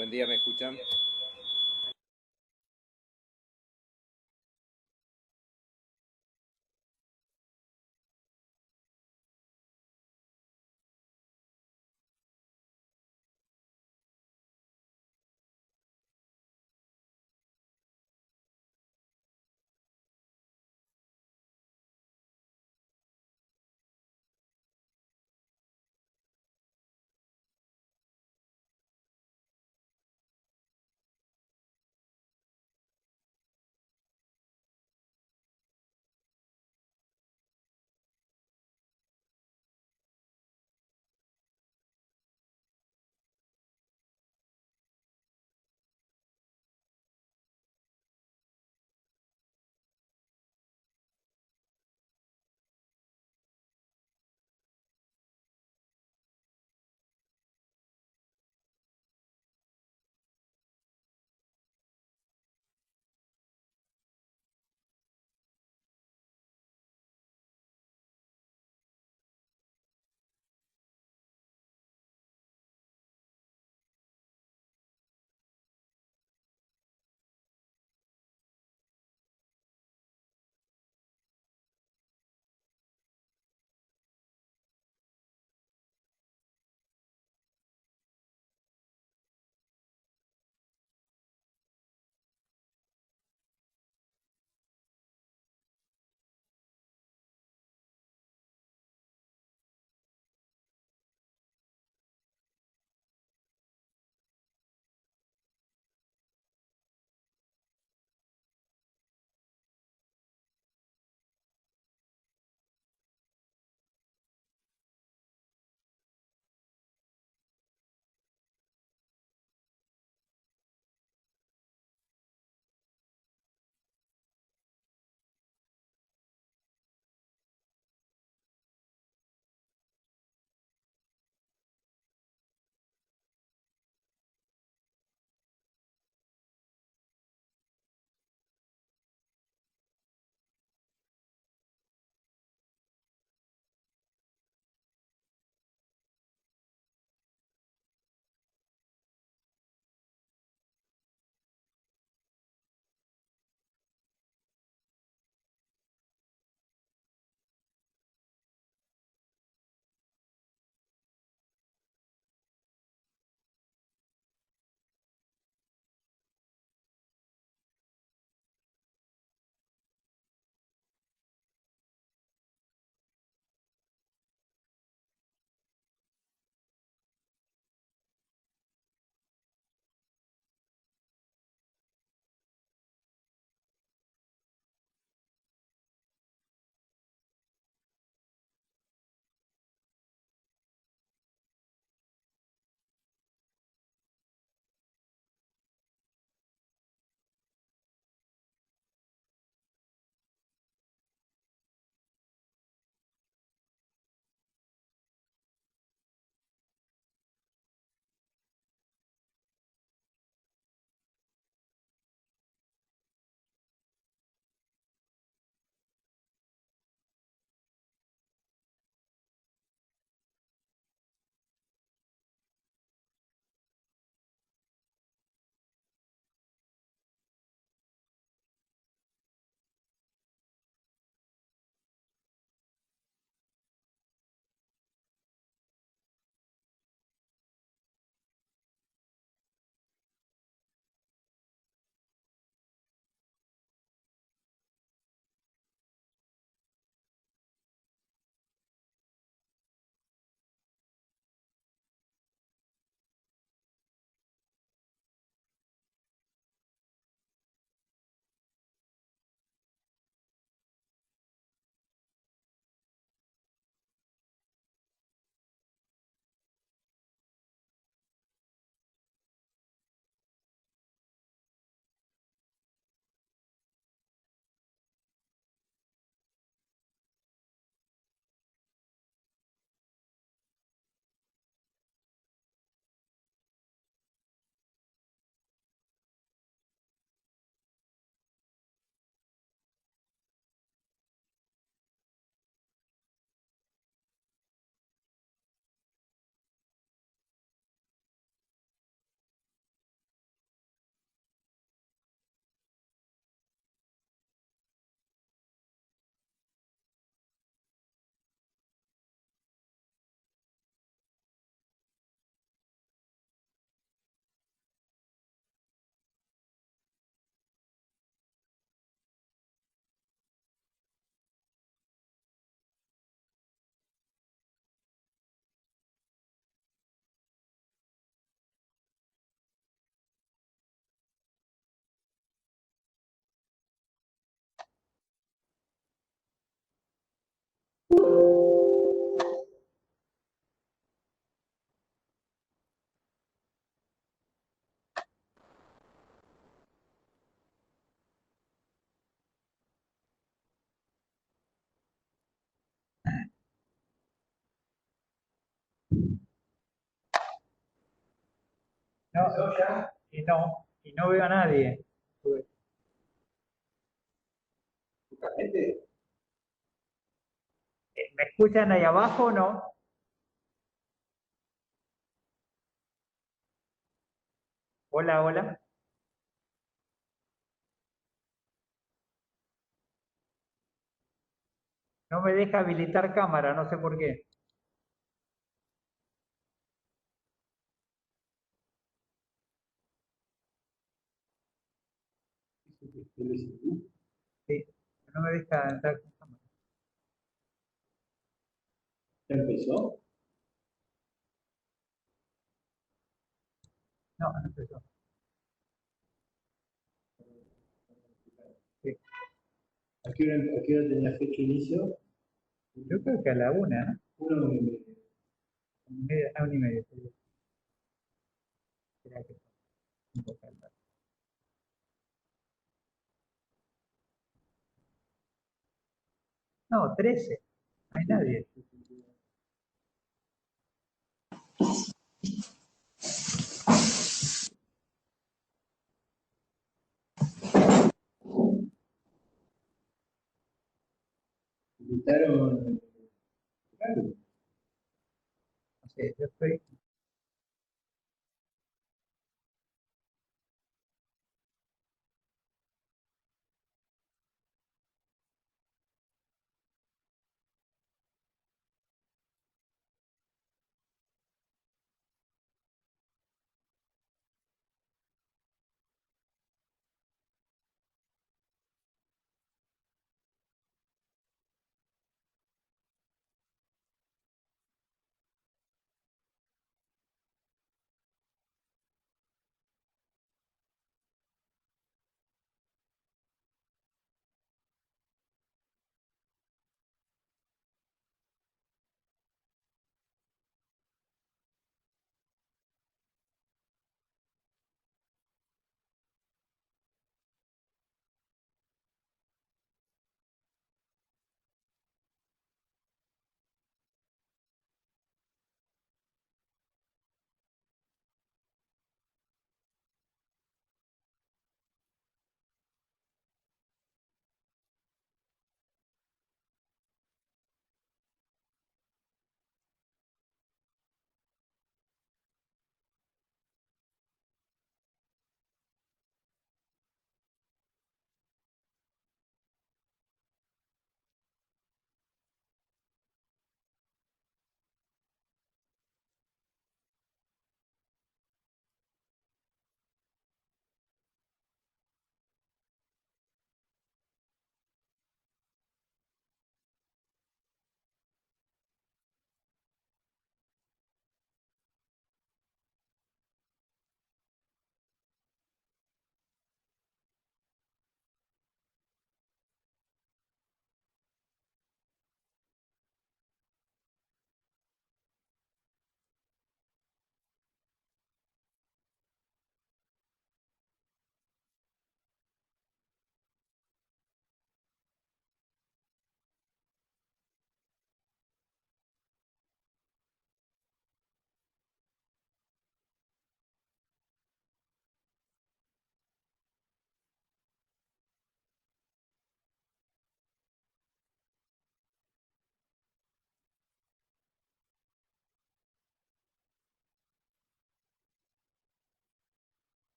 Buen día, ¿me escuchan? No, y no veo a nadie. ¿Me escuchan ahí abajo o no? Hola, hola. No me deja habilitar cámara, no sé por qué. Sí, no me deja entrar con cámara. ¿Ya empezó? No, no empezó. Sí. A qué hora tenía fecha de inicio? Yo creo que a la una, ¿no? Uno y medio. A una y media. Sí. Será que un poco tarde. No, 13. No hay nadie. Invitaron. No sé, yo estoy.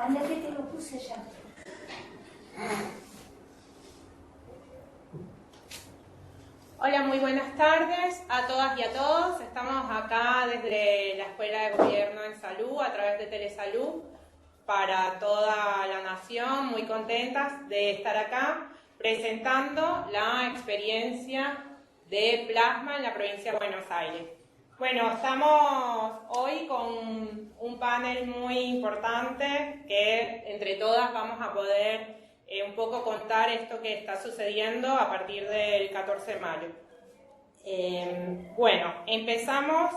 Anda que te lo puse ya. Hola, muy buenas tardes a todas y a todos. Estamos acá desde la Escuela de Gobierno en Salud, a través de Telesalud, para toda la nación, muy contentas de estar acá presentando la experiencia de plasma en la provincia de Buenos Aires. Bueno, estamos hoy con un panel muy importante que entre todas vamos a poder un poco contar esto que está sucediendo a partir del 14 de mayo. Bueno, empezamos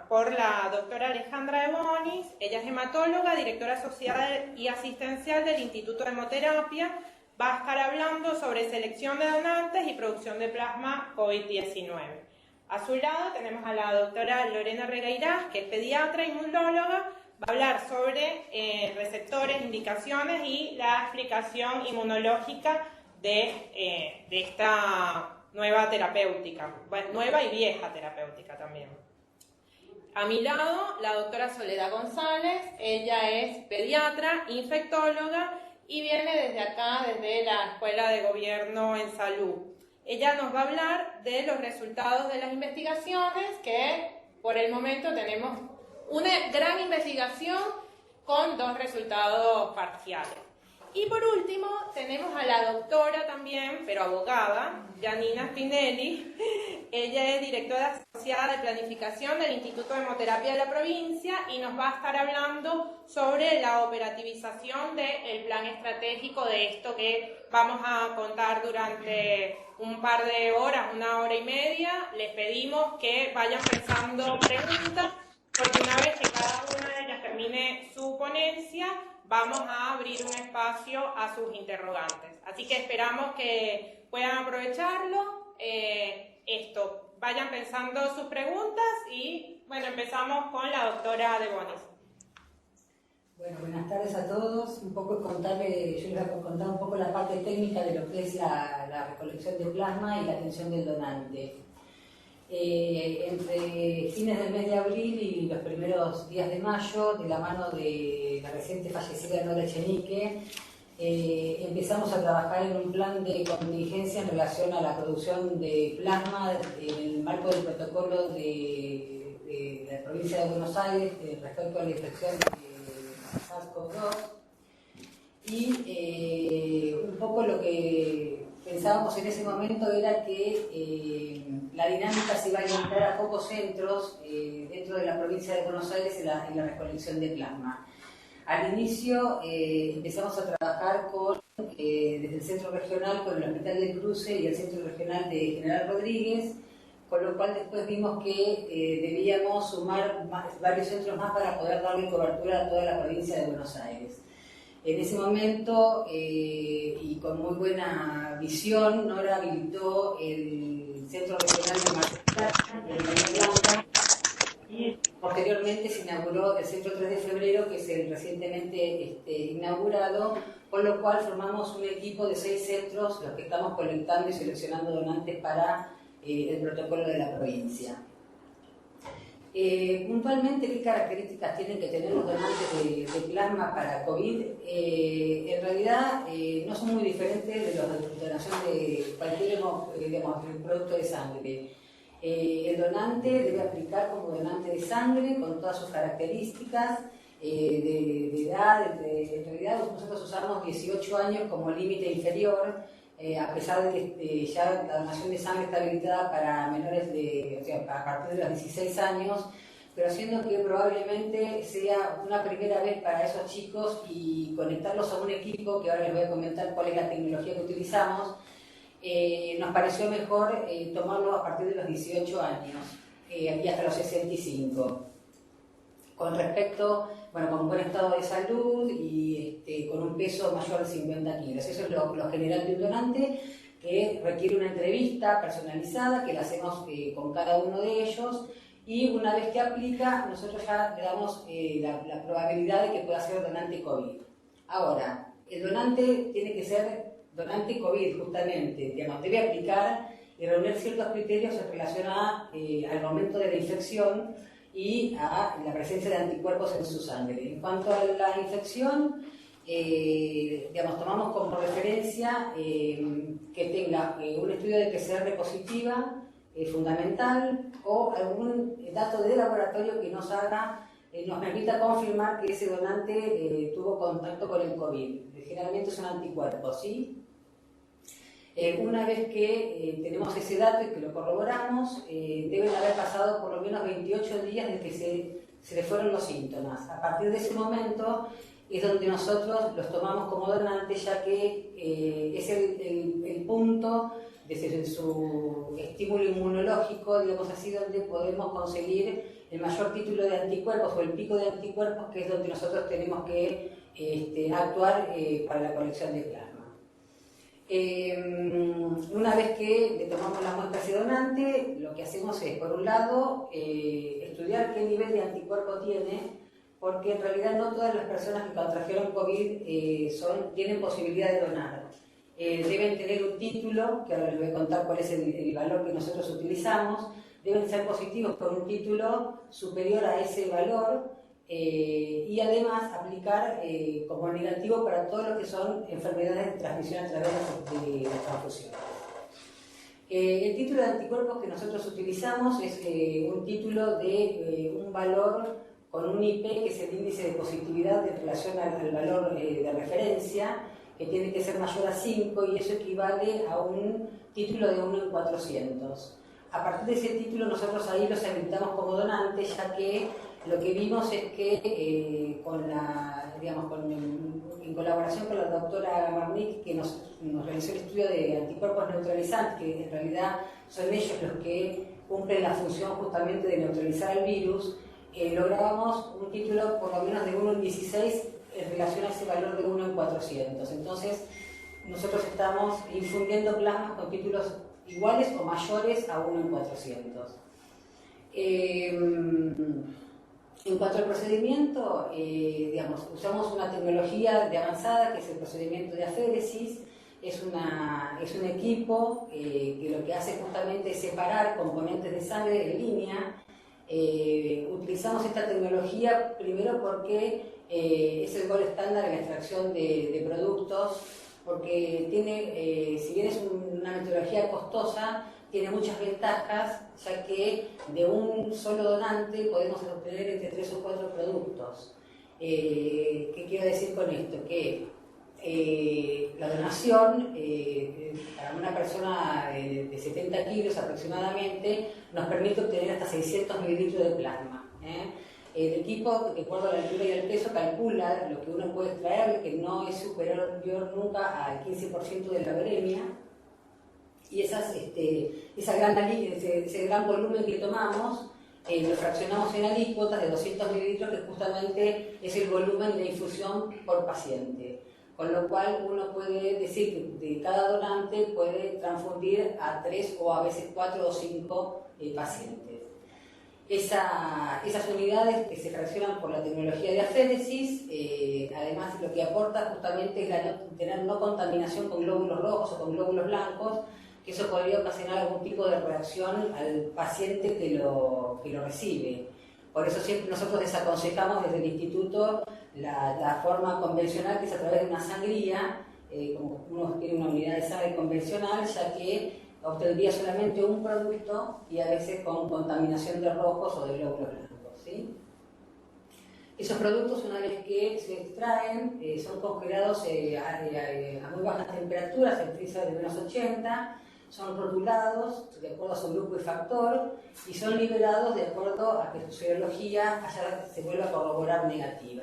por la doctora Alejandra de Bonis. Ella es hematóloga, directora social y asistencial del Instituto de Hemoterapia. Va a estar hablando sobre selección de donantes y producción de plasma COVID-19. A su lado tenemos a la doctora Lorena Regueirás, que es pediatra e inmunóloga. Va a hablar sobre receptores, indicaciones y la explicación inmunológica de esta nueva terapéutica, nueva y vieja terapéutica también. A mi lado, la doctora Soledad González. Ella es pediatra, infectóloga y viene desde acá, desde la Escuela de Gobierno en Salud. Ella nos va a hablar de los resultados de las investigaciones, que por el momento tenemos una gran investigación con 2 resultados parciales. Y por último, tenemos a la doctora también, pero abogada, Janina Spinelli. Ella es directora asociada de planificación del Instituto de Hemoterapia de la provincia y nos va a estar hablando sobre la operativización del plan estratégico de esto que vamos a contar durante un par de horas, 1 hora y media. Les pedimos que vayan pensando preguntas, porque una vez que cada una de ellas termine su ponencia, vamos a abrir un espacio a sus interrogantes. Así que esperamos que puedan aprovecharlo. Vayan pensando sus preguntas y, bueno, empezamos con la doctora de Bonis. Bueno, buenas tardes a todos. Yo les voy a contar un poco la parte técnica de lo que es la recolección de plasma y la atención del donante. Entre fines del mes de abril y los primeros días de mayo, de la mano de la reciente fallecida Nora Echenique, empezamos a trabajar en un plan de contingencia en relación a la producción de plasma en el marco del protocolo de la provincia de Buenos Aires respecto a la infección de SARS-CoV-2. Y un poco lo que pensábamos en ese momento era que la dinámica se iba a limitar a pocos centros dentro de la provincia de Buenos Aires en la recolección de plasma. Al inicio empezamos a trabajar desde el centro regional con el Hospital del Cruce y el centro regional de General Rodríguez, con lo cual después vimos que debíamos sumar varios centros más para poder darle cobertura a toda la provincia de Buenos Aires. En ese momento, y con muy buena visión, Nora habilitó el Centro Regional de Mar del Plata, de Bahía Blanca, y posteriormente se inauguró el Centro 3 de Febrero, que es el recientemente inaugurado, con lo cual formamos un equipo de 6 centros, los que estamos colectando y seleccionando donantes para el protocolo de la provincia. Puntualmente, ¿qué características tienen que tener los donantes de plasma para COVID? En realidad no son muy diferentes de los de donación de cualquier producto de sangre. El donante debe aplicar como donante de sangre con todas sus características de edad. En realidad nosotros usamos 18 años como límite inferior, a pesar de que ya la donación de sangre está habilitada para menores a partir de los 16 años, pero siendo que probablemente sea una primera vez para esos chicos y conectarlos a un equipo, que ahora les voy a comentar cuál es la tecnología que utilizamos, nos pareció mejor tomarlo a partir de los 18 años y hasta los 65. Con respecto, con buen estado de salud y con un peso mayor de 50 kilos. Eso es lo general de un donante, que requiere una entrevista personalizada que la hacemos con cada uno de ellos, y una vez que aplica, nosotros ya le damos la probabilidad de que pueda ser donante COVID. Ahora, el donante tiene que ser donante COVID, justamente, debe aplicar y reunir ciertos criterios en relación al momento de la infección, y a la presencia de anticuerpos en su sangre. En cuanto a la infección, tomamos como referencia que tenga un estudio de PCR positiva fundamental o algún dato de laboratorio que nos permita confirmar que ese donante tuvo contacto con el COVID. Generalmente es un anticuerpo, ¿sí? Una vez que tenemos ese dato y que lo corroboramos, deben haber pasado por lo menos 28 días desde que se le fueron los síntomas. A partir de ese momento es donde nosotros los tomamos como donantes, ya que es el punto desde su estímulo inmunológico, digamos así, donde podemos conseguir el mayor título de anticuerpos o el pico de anticuerpos, que es donde nosotros tenemos que actuar para la colección de plasma. Una vez que le tomamos la muestra a ese donante, lo que hacemos es, por un lado, estudiar qué nivel de anticuerpo tiene, porque en realidad no todas las personas que contrajeron COVID tienen posibilidad de donar. Deben tener un título, que ahora les voy a contar cuál es el valor que nosotros utilizamos, deben ser positivos con un título superior a ese valor y además aplicar como negativo para todo lo que son enfermedades de transmisión a través de la transfusión. El título de anticuerpos que nosotros utilizamos es un título de un valor con un IP, que es el índice de positividad en relación al valor de referencia, que tiene que ser mayor a 5, y eso equivale a un título de 1 en 400. A partir de ese título nosotros ahí los habilitamos como donantes, ya que lo que vimos es que en colaboración con la doctora Marnik, que nos realizó el estudio de anticuerpos neutralizantes, que en realidad son ellos los que cumplen la función justamente de neutralizar el virus, lográbamos un título por lo menos de 1 en 16 en relación a ese valor de 1 en 400. Entonces, nosotros estamos infundiendo plasmas con títulos iguales o mayores a 1 en 400. En cuanto al procedimiento, usamos una tecnología de avanzada, que es el procedimiento de aféresis. Es un equipo que lo que hace justamente es separar componentes de sangre en línea. Utilizamos esta tecnología primero porque es el gol estándar en la extracción de productos, porque tiene, si bien es una metodología costosa, tiene muchas ventajas, ya que de un solo donante podemos obtener entre 3 o 4 productos. ¿Qué quiero decir con esto? Que la donación para una persona de 70 kilos aproximadamente nos permite obtener hasta 600 mililitros de plasma. El equipo, de acuerdo a la altura y al peso, calcula lo que uno puede extraer, que no es superior nunca al 15% de la viremia, y ese gran volumen que tomamos lo fraccionamos en alícuotas de 200 mililitros, que justamente es el volumen de infusión por paciente. Con lo cual uno puede decir que de cada donante puede transfundir a 3 o a veces 4 o 5 pacientes. Esas unidades que se fraccionan por la tecnología de aféresis, además lo que aporta justamente es tener no contaminación con glóbulos rojos o con glóbulos blancos, que eso podría ocasionar algún tipo de reacción al paciente que lo recibe. Por eso siempre nosotros desaconsejamos desde el instituto la forma convencional, que es a través de una sangría, como uno tiene una unidad de sangre convencional, ya que obtendría solamente un producto y a veces con contaminación de rojos o de glóbulos blancos, ¿sí? Esos productos, una vez que se extraen, son congelados a muy bajas temperaturas, en freezer de menos 80, son rotulados de acuerdo a su grupo y factor y son liberados de acuerdo a que su serología se vuelva a corroborar negativa.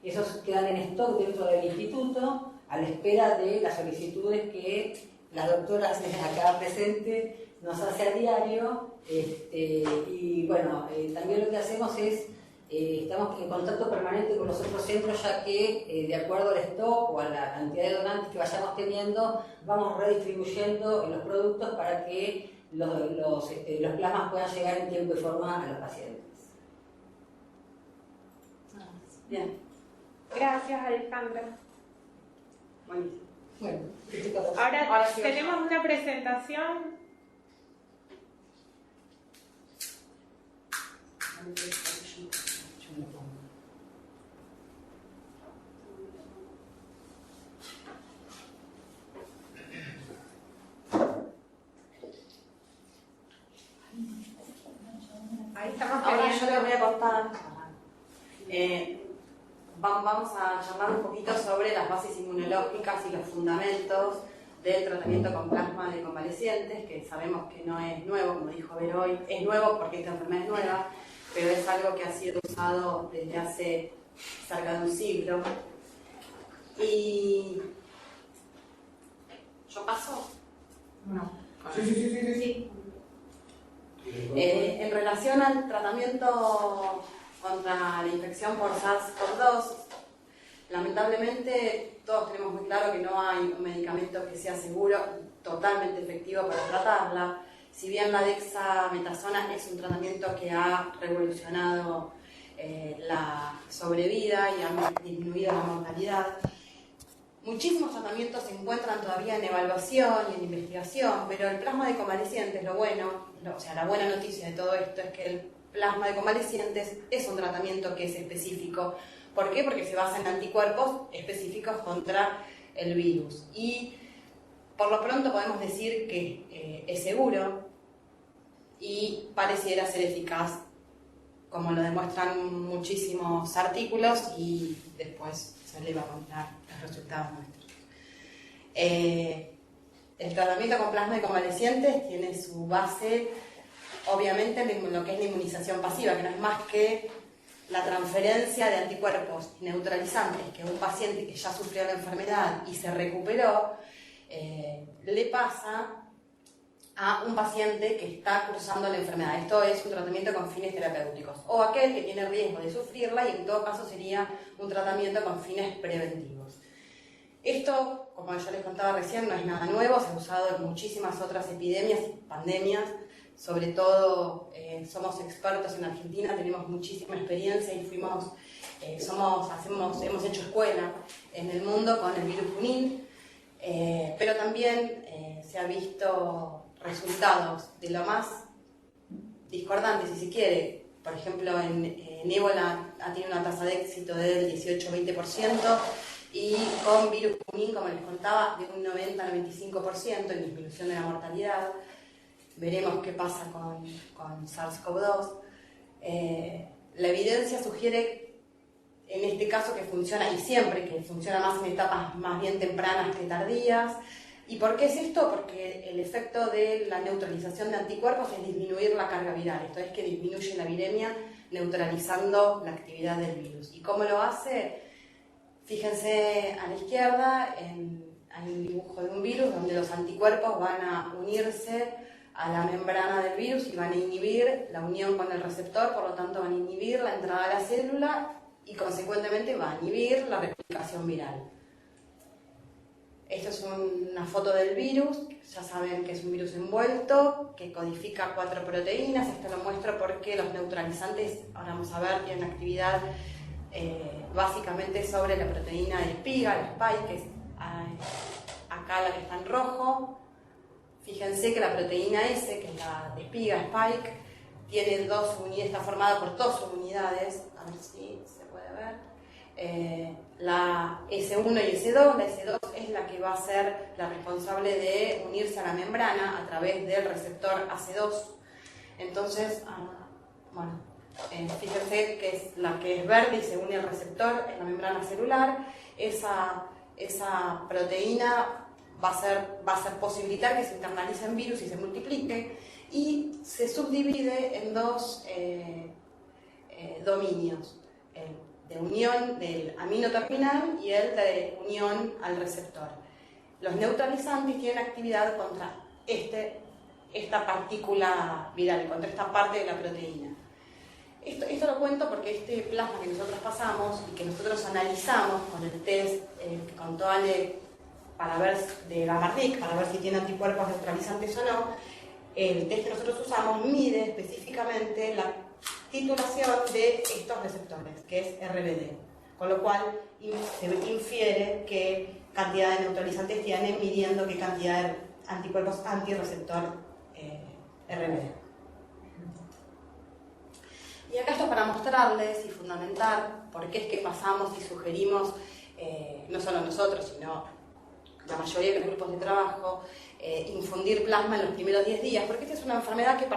Esos quedan en stock dentro del instituto a la espera de las solicitudes que la doctora acá presente nos hace a diario. Y bueno, también lo que hacemos es estamos en contacto permanente con los otros centros, ya que de acuerdo al stock o a la cantidad de donantes que vayamos teniendo, vamos redistribuyendo los productos para que los plasmas puedan llegar en tiempo y forma a los pacientes. Bien. Gracias, Alejandra. Bueno, ahora tenemos una presentación. Vamos a charlar un poquito sobre las bases inmunológicas y los fundamentos del tratamiento con plasma de convalecientes, que sabemos que no es nuevo, como dijo Vero hoy. Es nuevo porque esta enfermedad es nueva, pero es algo que ha sido usado desde hace cerca de un siglo. Y... ¿yo paso? No. Sí. En relación al tratamiento contra la infección por SARS-CoV-2, lamentablemente todos tenemos muy claro que no hay un medicamento que sea seguro, totalmente efectivo para tratarla. Si bien la dexametasona es un tratamiento que ha revolucionado la sobrevida y ha disminuido la mortalidad, muchísimos tratamientos se encuentran todavía en evaluación y en investigación, pero el plasma de convalecientes, la buena noticia de todo esto es que el plasma de convalecientes es un tratamiento que es específico. ¿Por qué? Porque se basa en anticuerpos específicos contra el virus. Y por lo pronto podemos decir que es seguro y pareciera ser eficaz, como lo demuestran muchísimos artículos, y después se le va a contar los resultados nuestros. El tratamiento con plasma de convalecientes tiene su base, obviamente, en lo que es la inmunización pasiva, que no es más que la transferencia de anticuerpos neutralizantes que un paciente que ya sufrió la enfermedad y se recuperó le pasa a un paciente que está cursando la enfermedad. Esto es un tratamiento con fines terapéuticos, o aquel que tiene riesgo de sufrirla, y en todo caso sería un tratamiento con fines preventivos. Esto, como yo les contaba recién, no es nada nuevo, se ha usado en muchísimas otras epidemias y pandemias. Sobre todo somos expertos en Argentina, tenemos muchísima experiencia y hemos hecho escuela en el mundo con el virus Junín, pero también se ha visto resultados de lo más discordantes, si se quiere. Por ejemplo, en ébola ha tenido una tasa de éxito del 18-20%, y con virus Junín, como les contaba, de un 90-95% en disminución de la mortalidad. Veremos qué pasa con SARS-CoV-2. La evidencia sugiere, en este caso, que funciona, y siempre que funciona más en etapas más bien tempranas que tardías. ¿Y por qué es esto? Porque el efecto de la neutralización de anticuerpos es disminuir la carga viral. Esto es que disminuye la viremia neutralizando la actividad del virus. ¿Y cómo lo hace? Fíjense a la izquierda, hay un dibujo de un virus donde los anticuerpos van a unirse a la membrana del virus y van a inhibir la unión con el receptor, por lo tanto van a inhibir la entrada a la célula y consecuentemente va a inhibir la replicación viral. Esto es una foto del virus, ya saben que es un virus envuelto, que codifica 4 proteínas. Esto lo muestro porque los neutralizantes, ahora vamos a ver, tienen actividad básicamente sobre la proteína de espiga, la spike, que es acá la que está en rojo. Fíjense que la proteína S, que es la de espiga, spike, tiene 2 unidades, está formada por 2 subunidades, a ver si se puede ver, la S1 y S2. La S2 es la que va a ser la responsable de unirse a la membrana a través del receptor AC2. Entonces, fíjense que es la que es verde y se une al receptor en la membrana celular. Esa proteína va a posibilitar que se internalice en virus y se multiplique, y se subdivide en 2 dominios, el de unión del amino terminal y el de unión al receptor. Los neutralizantes tienen actividad contra esta partícula viral, contra esta parte de la proteína. Esto lo cuento porque este plasma que nosotros pasamos y que nosotros analizamos con el test que contó Ale de Gamarnik, para ver si tiene anticuerpos neutralizantes o no, el test que nosotros usamos mide específicamente la titulación de estos receptores, que es RBD, con lo cual se infiere qué cantidad de neutralizantes tiene, midiendo qué cantidad de anticuerpos antirreceptor RBD. Y acá esto para mostrarles y fundamentar por qué es que pasamos y sugerimos, no solo nosotros, sino la mayoría de los grupos de trabajo, infundir plasma en los primeros 10 días, porque esta es una enfermedad que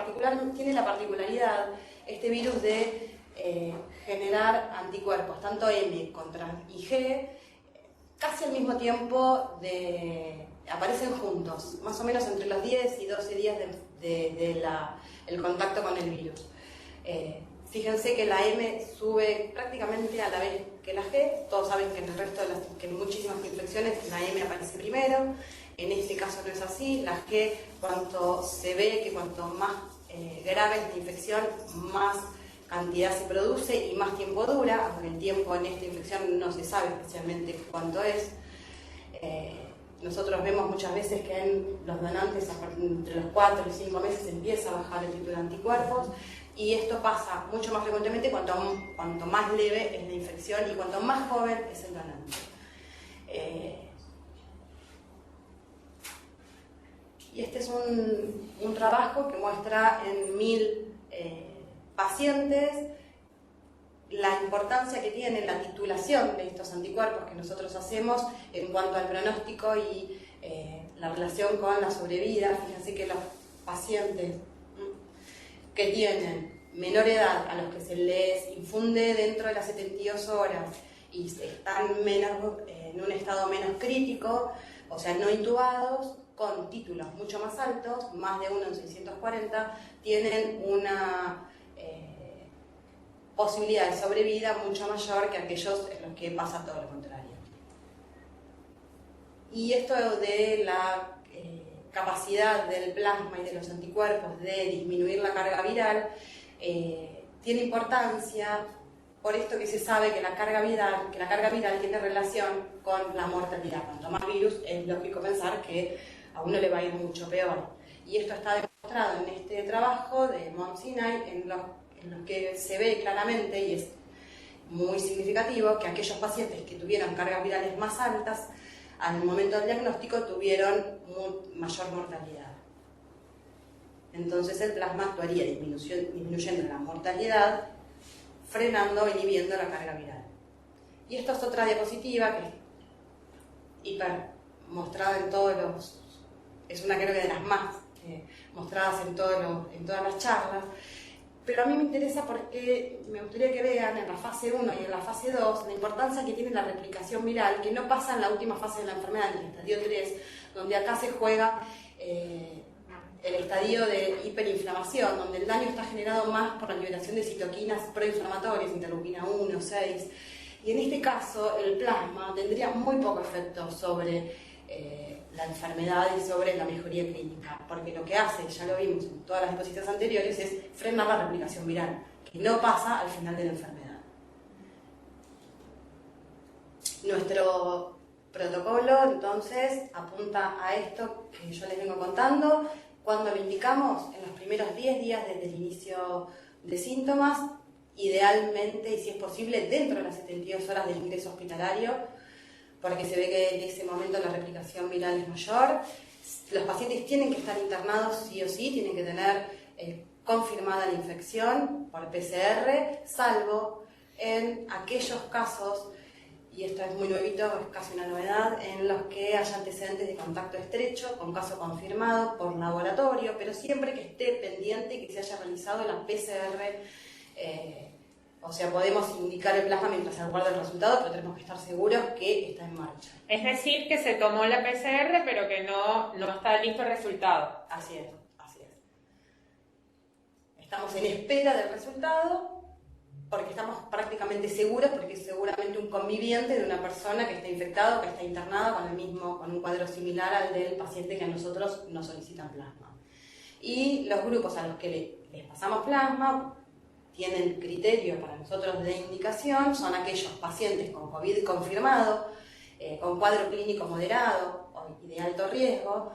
tiene la particularidad, este virus, de generar anticuerpos, tanto M contra IgG, casi al mismo tiempo aparecen juntos, más o menos entre los 10 y 12 días del contacto con el virus. Fíjense que la M sube prácticamente a la vez que la G. Todos saben que en el resto que en muchísimas infecciones la M aparece primero. En este caso no es así. La G, cuanto se ve que cuanto más grave es la infección, más cantidad se produce y más tiempo dura, aunque el tiempo en esta infección no se sabe especialmente cuánto es. Nosotros vemos muchas veces que en los donantes entre los 4 y 5 meses empieza a bajar el título de anticuerpos, y esto pasa mucho más frecuentemente cuanto más leve es la infección y cuanto más joven es el donante. Y este es un trabajo que muestra en 1000 pacientes la importancia que tiene la titulación de estos anticuerpos que nosotros hacemos en cuanto al pronóstico y la relación con la sobrevida. Fíjense que los pacientes que tienen menor edad, a los que se les infunde dentro de las 72 horas y están en un estado menos crítico, o sea, no intubados, con títulos mucho más altos, más de 1 en 640, tienen una posibilidad de sobrevida mucho mayor que aquellos en los que pasa todo lo contrario. Y esto de la capacidad del plasma y de los anticuerpos de disminuir la carga viral tiene importancia por esto que se sabe que la carga viral tiene relación con la mortalidad. Cuanto más virus, es lógico pensar que a uno le va a ir mucho peor. Y esto está demostrado en este trabajo de Mount Sinai, en los que se ve claramente, y es muy significativo, que aquellos pacientes que tuvieron cargas virales más altas, al momento del diagnóstico tuvieron mayor mortalidad. Entonces el plasma actuaría disminuyendo la mortalidad, frenando o inhibiendo la carga viral. Y esta es otra diapositiva que es hiper mostrada en todos los... Es una, creo que de las más mostradas en todas las charlas. Pero a mí me interesa porque me gustaría que vean en la fase 1 y en la fase 2 la importancia que tiene la replicación viral, que no pasa en la última fase de la enfermedad, en el estadio 3, donde acá se juega el estadio de hiperinflamación, donde el daño está generado más por la liberación de citoquinas proinflamatorias, interleukina 1, 6. Y en este caso, el plasma tendría muy poco efecto sobre la enfermedad y sobre la mejoría clínica, porque lo que hace, ya lo vimos en todas las diapositivas anteriores, es frenar la replicación viral, que no pasa al final de la enfermedad. Nuestro protocolo, entonces, apunta a esto que yo les vengo contando. Cuando lo indicamos, en los primeros 10 días desde el inicio de síntomas, idealmente, y si es posible, dentro de las 72 horas del ingreso hospitalario, porque se ve que en ese momento la replicación viral es mayor. Los pacientes tienen que estar internados sí o sí, tienen que tener confirmada la infección por PCR, salvo en aquellos casos, y esto es muy nuevito, es casi una novedad, en los que haya antecedentes de contacto estrecho con caso confirmado por laboratorio, pero siempre que esté pendiente que se haya realizado la PCR. O sea, podemos indicar el plasma mientras se aguarda el resultado, pero tenemos que estar seguros que está en marcha. Es decir, que se tomó la PCR, pero que no está listo el resultado. Así es, así es. Estamos en espera del resultado porque estamos prácticamente seguros, porque es seguramente un conviviente de una persona que está infectada o que está internada con un cuadro similar al del paciente que a nosotros nos solicitan plasma. Y los grupos a los que les pasamos plasma tienen criterio para nosotros de indicación, son aquellos pacientes con COVID confirmado, con cuadro clínico moderado y de alto riesgo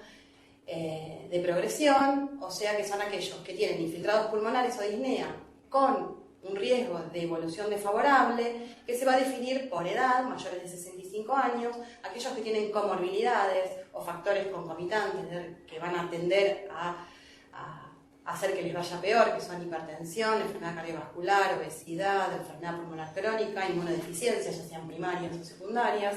de progresión, o sea que son aquellos que tienen infiltrados pulmonares o disnea con un riesgo de evolución desfavorable, que se va a definir por edad, mayores de 65 años, aquellos que tienen comorbilidades o factores concomitantes que van a tender a hacer que les vaya peor, que son hipertensión, enfermedad cardiovascular, obesidad, enfermedad pulmonar crónica, inmunodeficiencia, ya sean primarias o secundarias,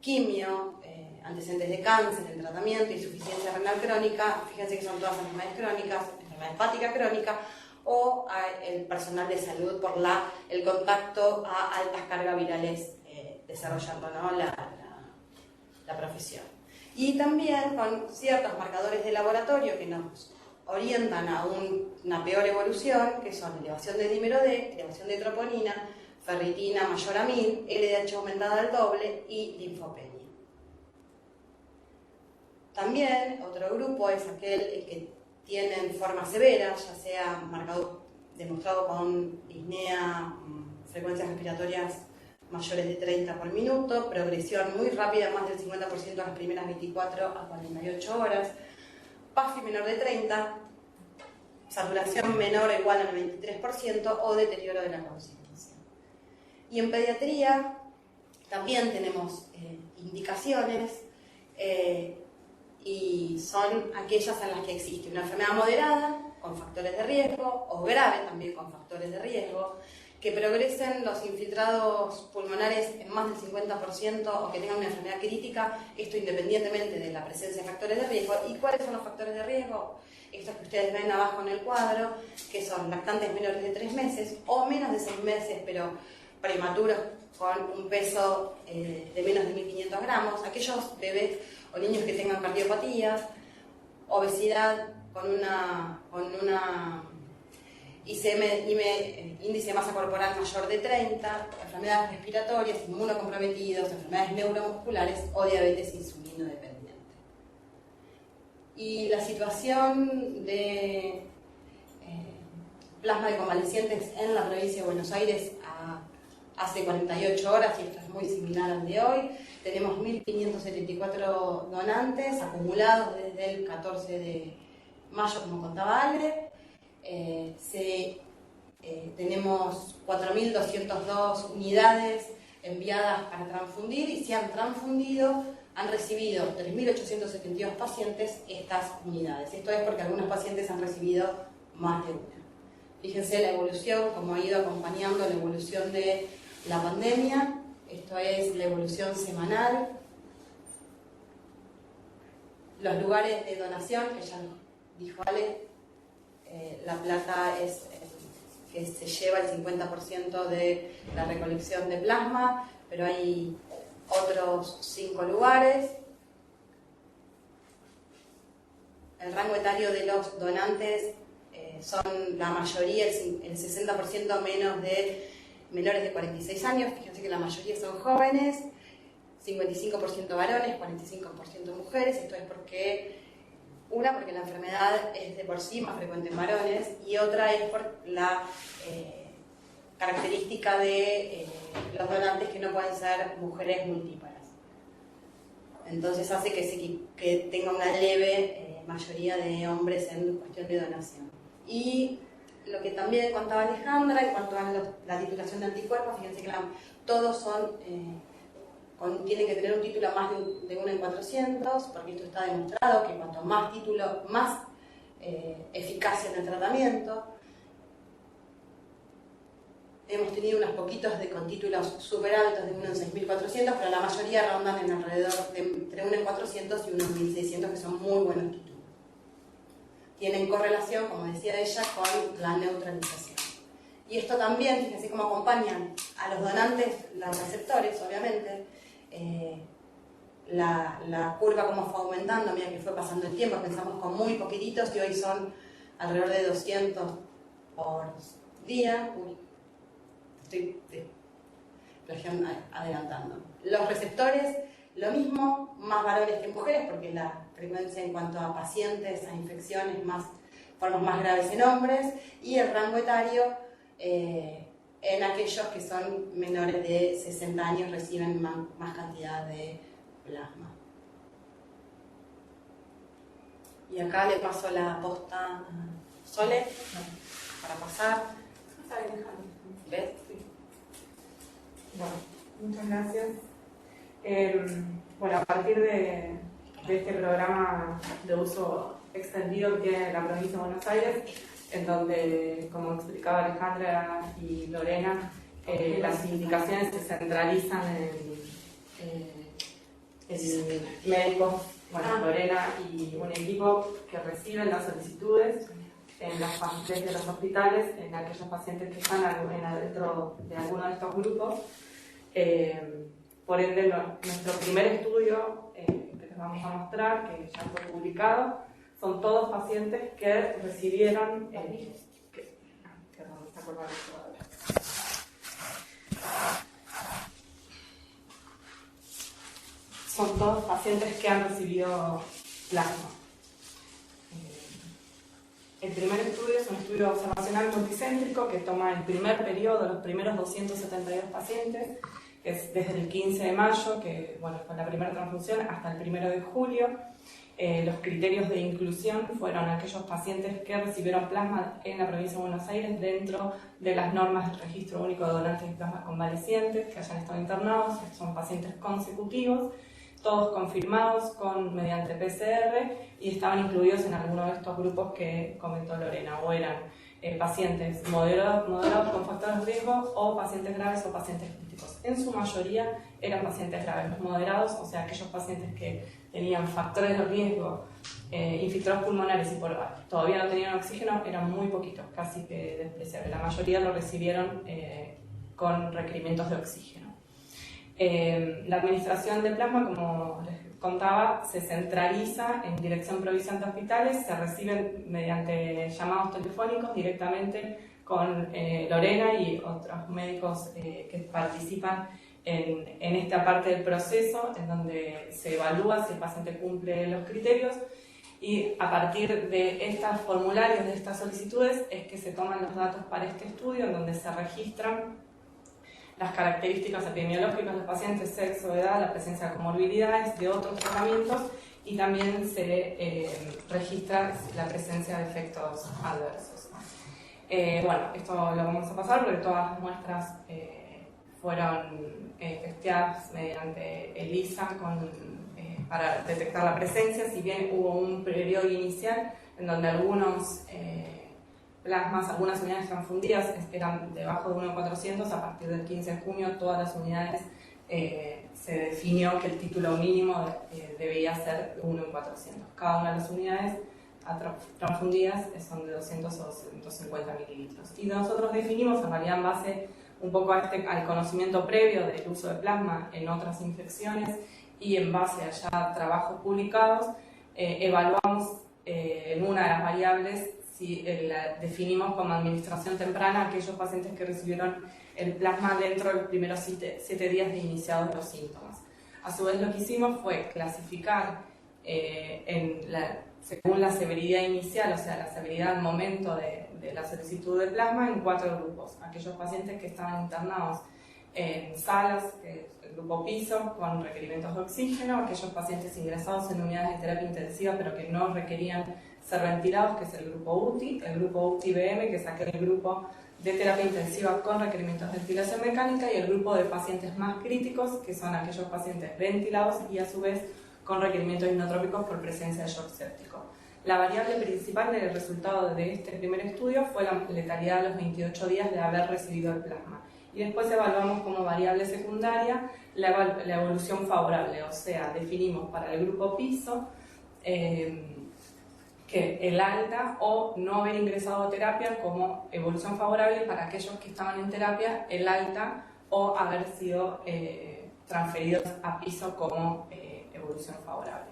quimio, antecedentes de cáncer, el tratamiento, insuficiencia renal crónica, fíjense que son todas enfermedades crónicas, enfermedad hepática crónica, o el personal de salud por el contacto a altas cargas virales desarrollando, ¿no?, la profesión. Y también con ciertos marcadores de laboratorio que nos orientan a una peor evolución, que son elevación de dímero D, elevación de troponina, ferritina mayor a 1000, LDH aumentada al doble y linfopenia. También otro grupo es aquel que tienen forma severa, ya sea demostrado con disnea, frecuencias respiratorias mayores de 30 por minuto, progresión muy rápida, más del 50% en las primeras 24 a 48 horas, PAFI menor de 30, saturación menor o igual al 93% o deterioro de la conciencia. Y en pediatría también tenemos indicaciones y son aquellas en las que existe una enfermedad moderada con factores de riesgo o grave también con factores de riesgo, que progresen los infiltrados pulmonares en más del 50% o que tengan una enfermedad crítica, esto independientemente de la presencia de factores de riesgo. ¿Y cuáles son los factores de riesgo? Estos que ustedes ven abajo en el cuadro, que son lactantes menores de 3 meses o menos de 6 meses, pero prematuros con un peso de menos de 1500 gramos, aquellos bebés o niños que tengan cardiopatías, obesidad con una índice de masa corporal mayor de 30, enfermedades respiratorias, inmunocomprometidos, enfermedades neuromusculares o diabetes insulinodependiente. Y la situación de plasma de convalecientes en la provincia de Buenos Aires hace 48 horas, y esto es muy similar al de hoy. Tenemos 1.574 donantes acumulados desde el 14 de mayo, como contaba Ale. Tenemos 4.202 unidades enviadas para transfundir y se han transfundido, han recibido 3.872 pacientes estas unidades. Esto es porque algunos pacientes han recibido más de una. Fíjense la evolución, cómo ha ido acompañando la evolución de la pandemia. Esto es la evolución semanal. Los lugares de donación, que ya nos dijo Ale, La Plata es que se lleva el 50% de la recolección de plasma, pero hay otros 5 lugares. El rango etario de los donantes son la mayoría, el 60% menores de 46 años. Fíjense que la mayoría son jóvenes, 55% varones, 45% mujeres. Esto es porque la enfermedad es de por sí más frecuente en varones, y otra es por la característica de los donantes que no pueden ser mujeres multíparas. Entonces hace que tenga una leve mayoría de hombres en cuestión de donación. Y lo que también contaba Alejandra en cuanto a la titulación de anticuerpos, fíjense que todos son tienen que tener un título más de 1 en 400, porque esto está demostrado que cuanto más título, más eficacia en el tratamiento. Hemos tenido unos poquitos con títulos súper altos de 1 en 6.400, pero la mayoría rondan en alrededor de entre 1 en 400 y 1 en 1.600, que son muy buenos títulos. Tienen correlación, como decía ella, con la neutralización. Y esto también, fíjense cómo acompañan a los donantes, los receptores, obviamente. La curva como fue aumentando a medida que fue pasando el tiempo. Pensamos con muy poquititos y hoy son alrededor de 200 por día. Estoy adelantando. Los receptores, lo mismo, más varones que mujeres, porque la frecuencia en cuanto a pacientes, a infecciones, formas más graves en hombres, y el rango etario en aquellos que son menores de 60 años reciben más cantidad de plasma. Y acá le paso la posta a Sole para pasar. ¿Ves? Bueno, muchas gracias. Bueno, a partir de este programa de uso extendido que tiene la provincia de Buenos Aires, en donde, como explicaba Alejandra y Lorena, las indicaciones se centralizan en médicos, Lorena y un equipo que reciben las solicitudes, desde los hospitales en aquellos pacientes que están dentro de alguno de estos grupos. Por ende, nuestro primer estudio que les vamos a mostrar, que ya fue publicado, son todos pacientes que recibieron... Son todos pacientes que han recibido plasma. El primer estudio es un estudio observacional multicéntrico que toma el primer periodo, los primeros 272 pacientes, que es desde el 15 de mayo, que bueno, fue la primera transfusión, hasta el 1 de julio. Los criterios de inclusión fueron aquellos pacientes que recibieron plasma en la provincia de Buenos Aires dentro de las normas del Registro Único de Donantes de Plasma Convalecientes, que hayan estado internados, son pacientes consecutivos, todos confirmados mediante PCR y estaban incluidos en alguno de estos grupos que comentó Lorena, o eran pacientes moderados con factores de riesgo o pacientes graves o pacientes críticos. En su mayoría eran pacientes graves, los moderados, o sea, aquellos pacientes que tenían factores de riesgo, infiltrados pulmonares y todavía no tenían oxígeno, eran muy poquitos, casi que despreciables. La mayoría lo recibieron con requerimientos de oxígeno. La administración de plasma, como les contaba, se centraliza en Dirección Provincial de Hospitales, se reciben mediante llamados telefónicos directamente con Lorena y otros médicos que participan en esta parte del proceso, en donde se evalúa si el paciente cumple los criterios, y a partir de estos formularios, de estas solicitudes, es que se toman los datos para este estudio, en donde se registran las características epidemiológicas de los pacientes, sexo, edad, la presencia de comorbilidades, de otros tratamientos, y también se registra la presencia de efectos adversos. Bueno, esto lo vamos a pasar porque todas las muestras fueron testeadas mediante ELISA para detectar la presencia, si bien hubo un periodo inicial en donde algunos plasmas, algunas unidades transfundidas eran debajo de 1.400, a partir del 15 de junio todas las unidades se definió que el título mínimo debía ser 1.400. Cada una de las unidades transfundidas son de 200 o 250 mililitros. Y nosotros definimos, en realidad en base un poco al conocimiento previo del uso de plasma en otras infecciones y en base a ya trabajos publicados, evaluamos en una de las variables si definimos como administración temprana aquellos pacientes que recibieron el plasma dentro de los primeros 7 días de iniciados los síntomas. A su vez, lo que hicimos fue clasificar según la severidad inicial, o sea, la severidad al momento de la solicitud de plasma, en 4 grupos. Aquellos pacientes que estaban internados en salas, que es el grupo piso, con requerimientos de oxígeno, aquellos pacientes ingresados en unidades de terapia intensiva pero que no requerían ser ventilados, que es el grupo UTI, el grupo UTI-BM, que es aquel grupo de terapia intensiva con requerimientos de ventilación mecánica, y el grupo de pacientes más críticos, que son aquellos pacientes ventilados y a su vez con requerimientos inotrópicos por presencia de shock séptico. La variable principal del resultado de este primer estudio fue la letalidad a los 28 días de haber recibido el plasma. Y después evaluamos como variable secundaria la evolución favorable, o sea, definimos para el grupo piso que el alta o no haber ingresado a terapia como evolución favorable, para aquellos que estaban en terapia el alta o haber sido transferidos a piso como evolución favorable.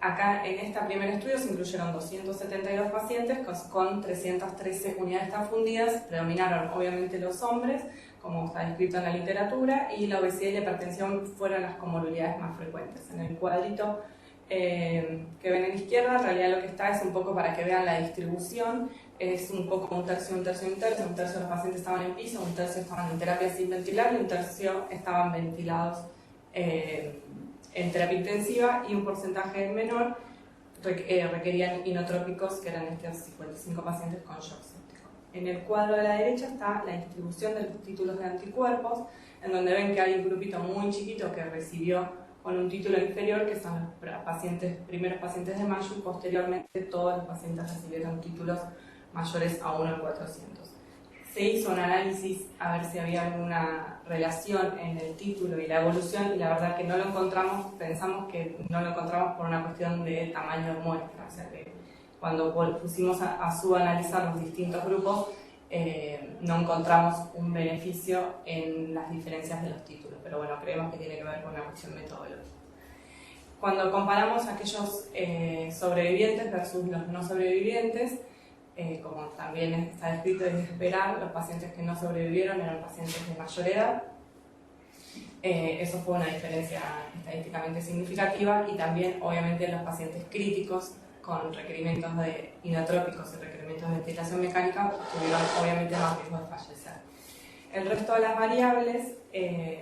Acá en este primer estudio se incluyeron 272 pacientes con 313 unidades transfundidas. Predominaron obviamente los hombres, como está descrito en la literatura, y la obesidad y la hipertensión fueron las comorbilidades más frecuentes. En el cuadrito que ven en la izquierda, en realidad lo que está es un poco para que vean la distribución, es un poco un tercio, un tercio, un tercio. Un tercio de los pacientes estaban en piso, un tercio estaban en terapia sin ventilar y un tercio estaban ventilados en terapia intensiva, y un porcentaje menor requerían inotrópicos, que eran estos 55 pacientes con shock séptico. En el cuadro de la derecha está la distribución de los títulos de anticuerpos, en donde ven que hay un grupito muy chiquito que recibió con un título inferior, que son los primeros pacientes de mayo, y posteriormente todos los pacientes recibieron títulos mayores a 1.400. Se hizo un análisis a ver si había alguna relación en el título y la evolución, y la verdad que no lo encontramos. Pensamos que no lo encontramos por una cuestión de tamaño de muestra, o sea que cuando pusimos a subanalizar los distintos grupos, no encontramos un beneficio en las diferencias de los títulos, pero bueno, creemos que tiene que ver con una cuestión metodológica. Cuando comparamos a aquellos sobrevivientes versus los no sobrevivientes, como también está descrito y de esperar, los pacientes que no sobrevivieron eran pacientes de mayor edad. Eso fue una diferencia estadísticamente significativa, y también obviamente los pacientes críticos con requerimientos inotrópicos y requerimientos de ventilación mecánica tuvieron obviamente más riesgo de fallecer. El resto de las variables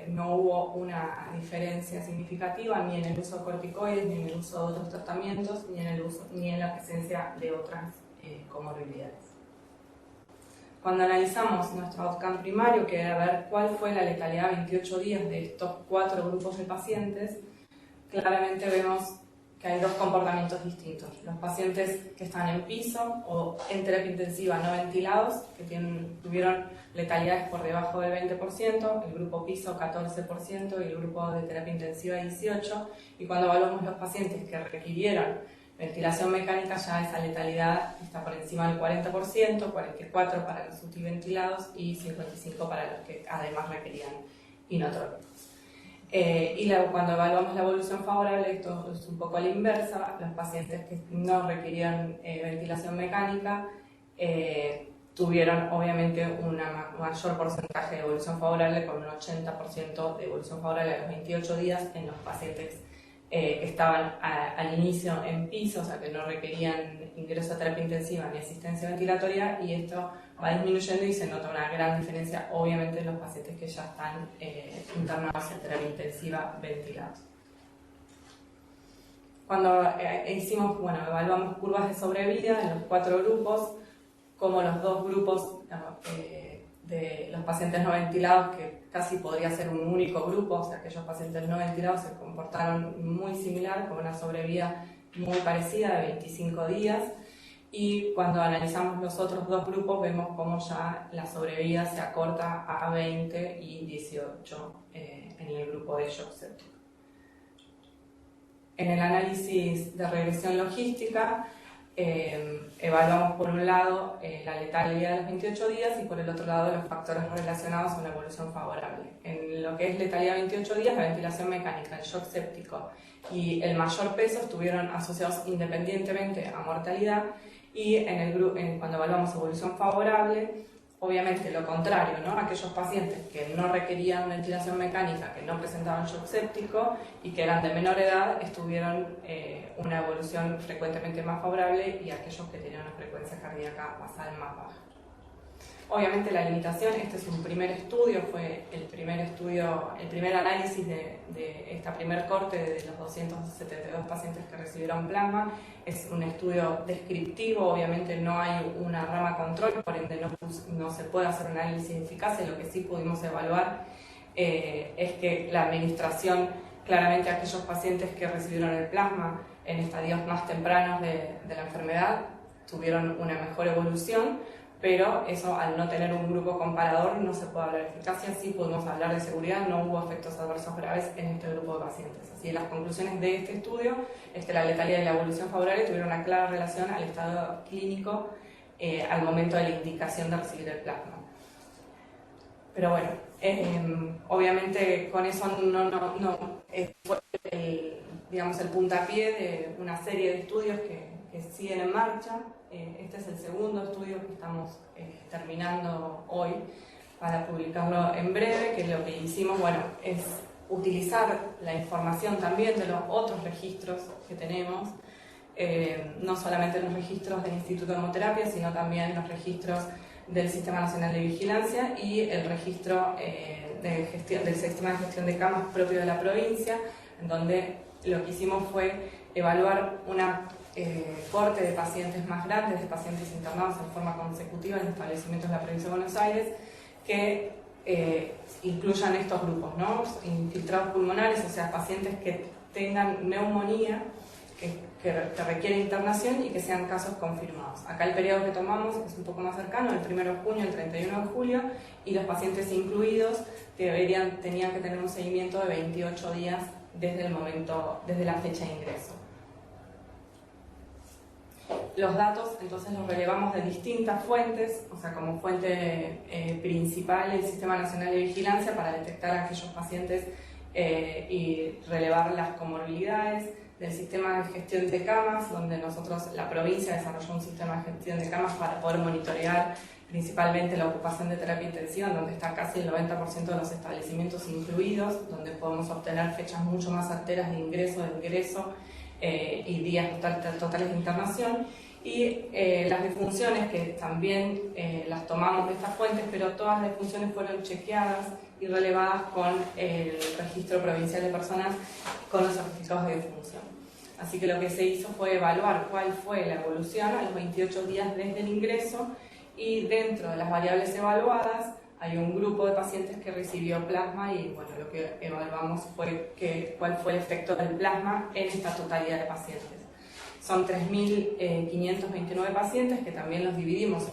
no hubo una diferencia significativa ni en el uso de corticoides, ni en el uso de otros tratamientos, ni en la presencia de otras comorbilidades. Cuando analizamos nuestro outcome primario, que era ver cuál fue la letalidad a 28 días de estos 4 grupos de pacientes, claramente vemos que hay 2 comportamientos distintos. Los pacientes que están en piso o en terapia intensiva no ventilados, que tuvieron letalidades por debajo del 20%, el grupo piso 14% y el grupo de terapia intensiva 18%, y cuando evaluamos los pacientes que requirieron ventilación mecánica, ya esa letalidad está por encima del 40%, 44% para los UTI ventilados y 55% para los que además requerían inotrópicos. Cuando evaluamos la evolución favorable, esto es un poco a la inversa. Los pacientes que no requerían ventilación mecánica tuvieron obviamente un mayor porcentaje de evolución favorable, con un 80% de evolución favorable a los 28 días en los pacientes que estaban al inicio en piso, o sea que no requerían ingreso a terapia intensiva ni asistencia ventilatoria, y esto va disminuyendo y se nota una gran diferencia obviamente en los pacientes que ya están internados en terapia intensiva ventilados. Cuando evaluamos curvas de sobrevida en los 4 grupos, como los 2 grupos de los pacientes no ventilados, que casi podría ser un único grupo, o sea, aquellos pacientes no ventilados se comportaron muy similar, con una sobrevida muy parecida de 25 días, y cuando analizamos los otros 2 grupos vemos cómo ya la sobrevida se acorta a 20 y 18 en el grupo de shock séptico. En el análisis de regresión logística, evaluamos por un lado la letalidad de los 28 días y por el otro lado los factores relacionados a una evolución favorable. En lo que es letalidad de 28 días, la ventilación mecánica, el shock séptico y el mayor peso estuvieron asociados independientemente a mortalidad, y cuando evaluamos evolución favorable, obviamente lo contrario, ¿no? Aquellos pacientes que no requerían ventilación mecánica, que no presentaban shock séptico y que eran de menor edad, tuvieron una evolución frecuentemente más favorable, y aquellos que tenían una frecuencia cardíaca basal más baja. Obviamente la limitación, este es un primer estudio, fue el primer análisis de esta primer corte de los 272 pacientes que recibieron plasma. Es un estudio descriptivo, obviamente no hay una rama control, por ende no se puede hacer un análisis de eficacia. Lo que sí pudimos evaluar es que la administración, claramente a aquellos pacientes que recibieron el plasma en estadios más tempranos de la enfermedad tuvieron una mejor evolución, pero eso, al no tener un grupo comparador, no se puede hablar de eficacia. Sí podemos hablar de seguridad, no hubo efectos adversos graves en este grupo de pacientes. Así que las conclusiones de este estudio es que la letalidad y la evolución favorable tuvieron una clara relación al estado clínico al momento de la indicación de recibir el plasma. Pero bueno, obviamente con eso fue el puntapié de una serie de estudios que siguen en marcha. Este es el segundo estudio que estamos terminando hoy para publicarlo en breve, que lo que hicimos, es utilizar la información también de los otros registros que tenemos, no solamente los registros del Instituto de Hemoterapia, sino también los registros del Sistema Nacional de Vigilancia y el registro del Sistema de Gestión de Camas propio de la provincia, en donde lo que hicimos fue evaluar una corte de pacientes más grandes, de pacientes internados en forma consecutiva en establecimientos de la provincia de Buenos Aires, que incluyan estos grupos, ¿no? Infiltrados pulmonares, o sea, pacientes que tengan neumonía, que requieren internación y que sean casos confirmados. Acá el periodo que tomamos es un poco más cercano, el 1 de junio al 31 de julio, y los pacientes incluidos tenían que tener un seguimiento de 28 días desde la fecha de ingreso. los datos entonces los relevamos de distintas fuentes, o sea, como fuente principal el Sistema Nacional de Vigilancia para detectar a aquellos pacientes y relevar las comorbilidades, del sistema de gestión de camas, donde la provincia desarrolló un sistema de gestión de camas para poder monitorear principalmente la ocupación de terapia intensiva, en donde está casi el 90% de los establecimientos incluidos, donde podemos obtener fechas mucho más certeras de ingreso y días totales de internación. Y las defunciones, que también las tomamos de estas fuentes, pero todas las defunciones fueron chequeadas y relevadas con el Registro Provincial de Personas con los certificados de defunción. Así que lo que se hizo fue evaluar cuál fue la evolución a los 28 días desde el ingreso, y dentro de las variables evaluadas hay un grupo de pacientes que recibió plasma, y bueno, lo que evaluamos fue cuál fue el efecto del plasma en esta totalidad de pacientes. Son 3.529 pacientes, que también los dividimos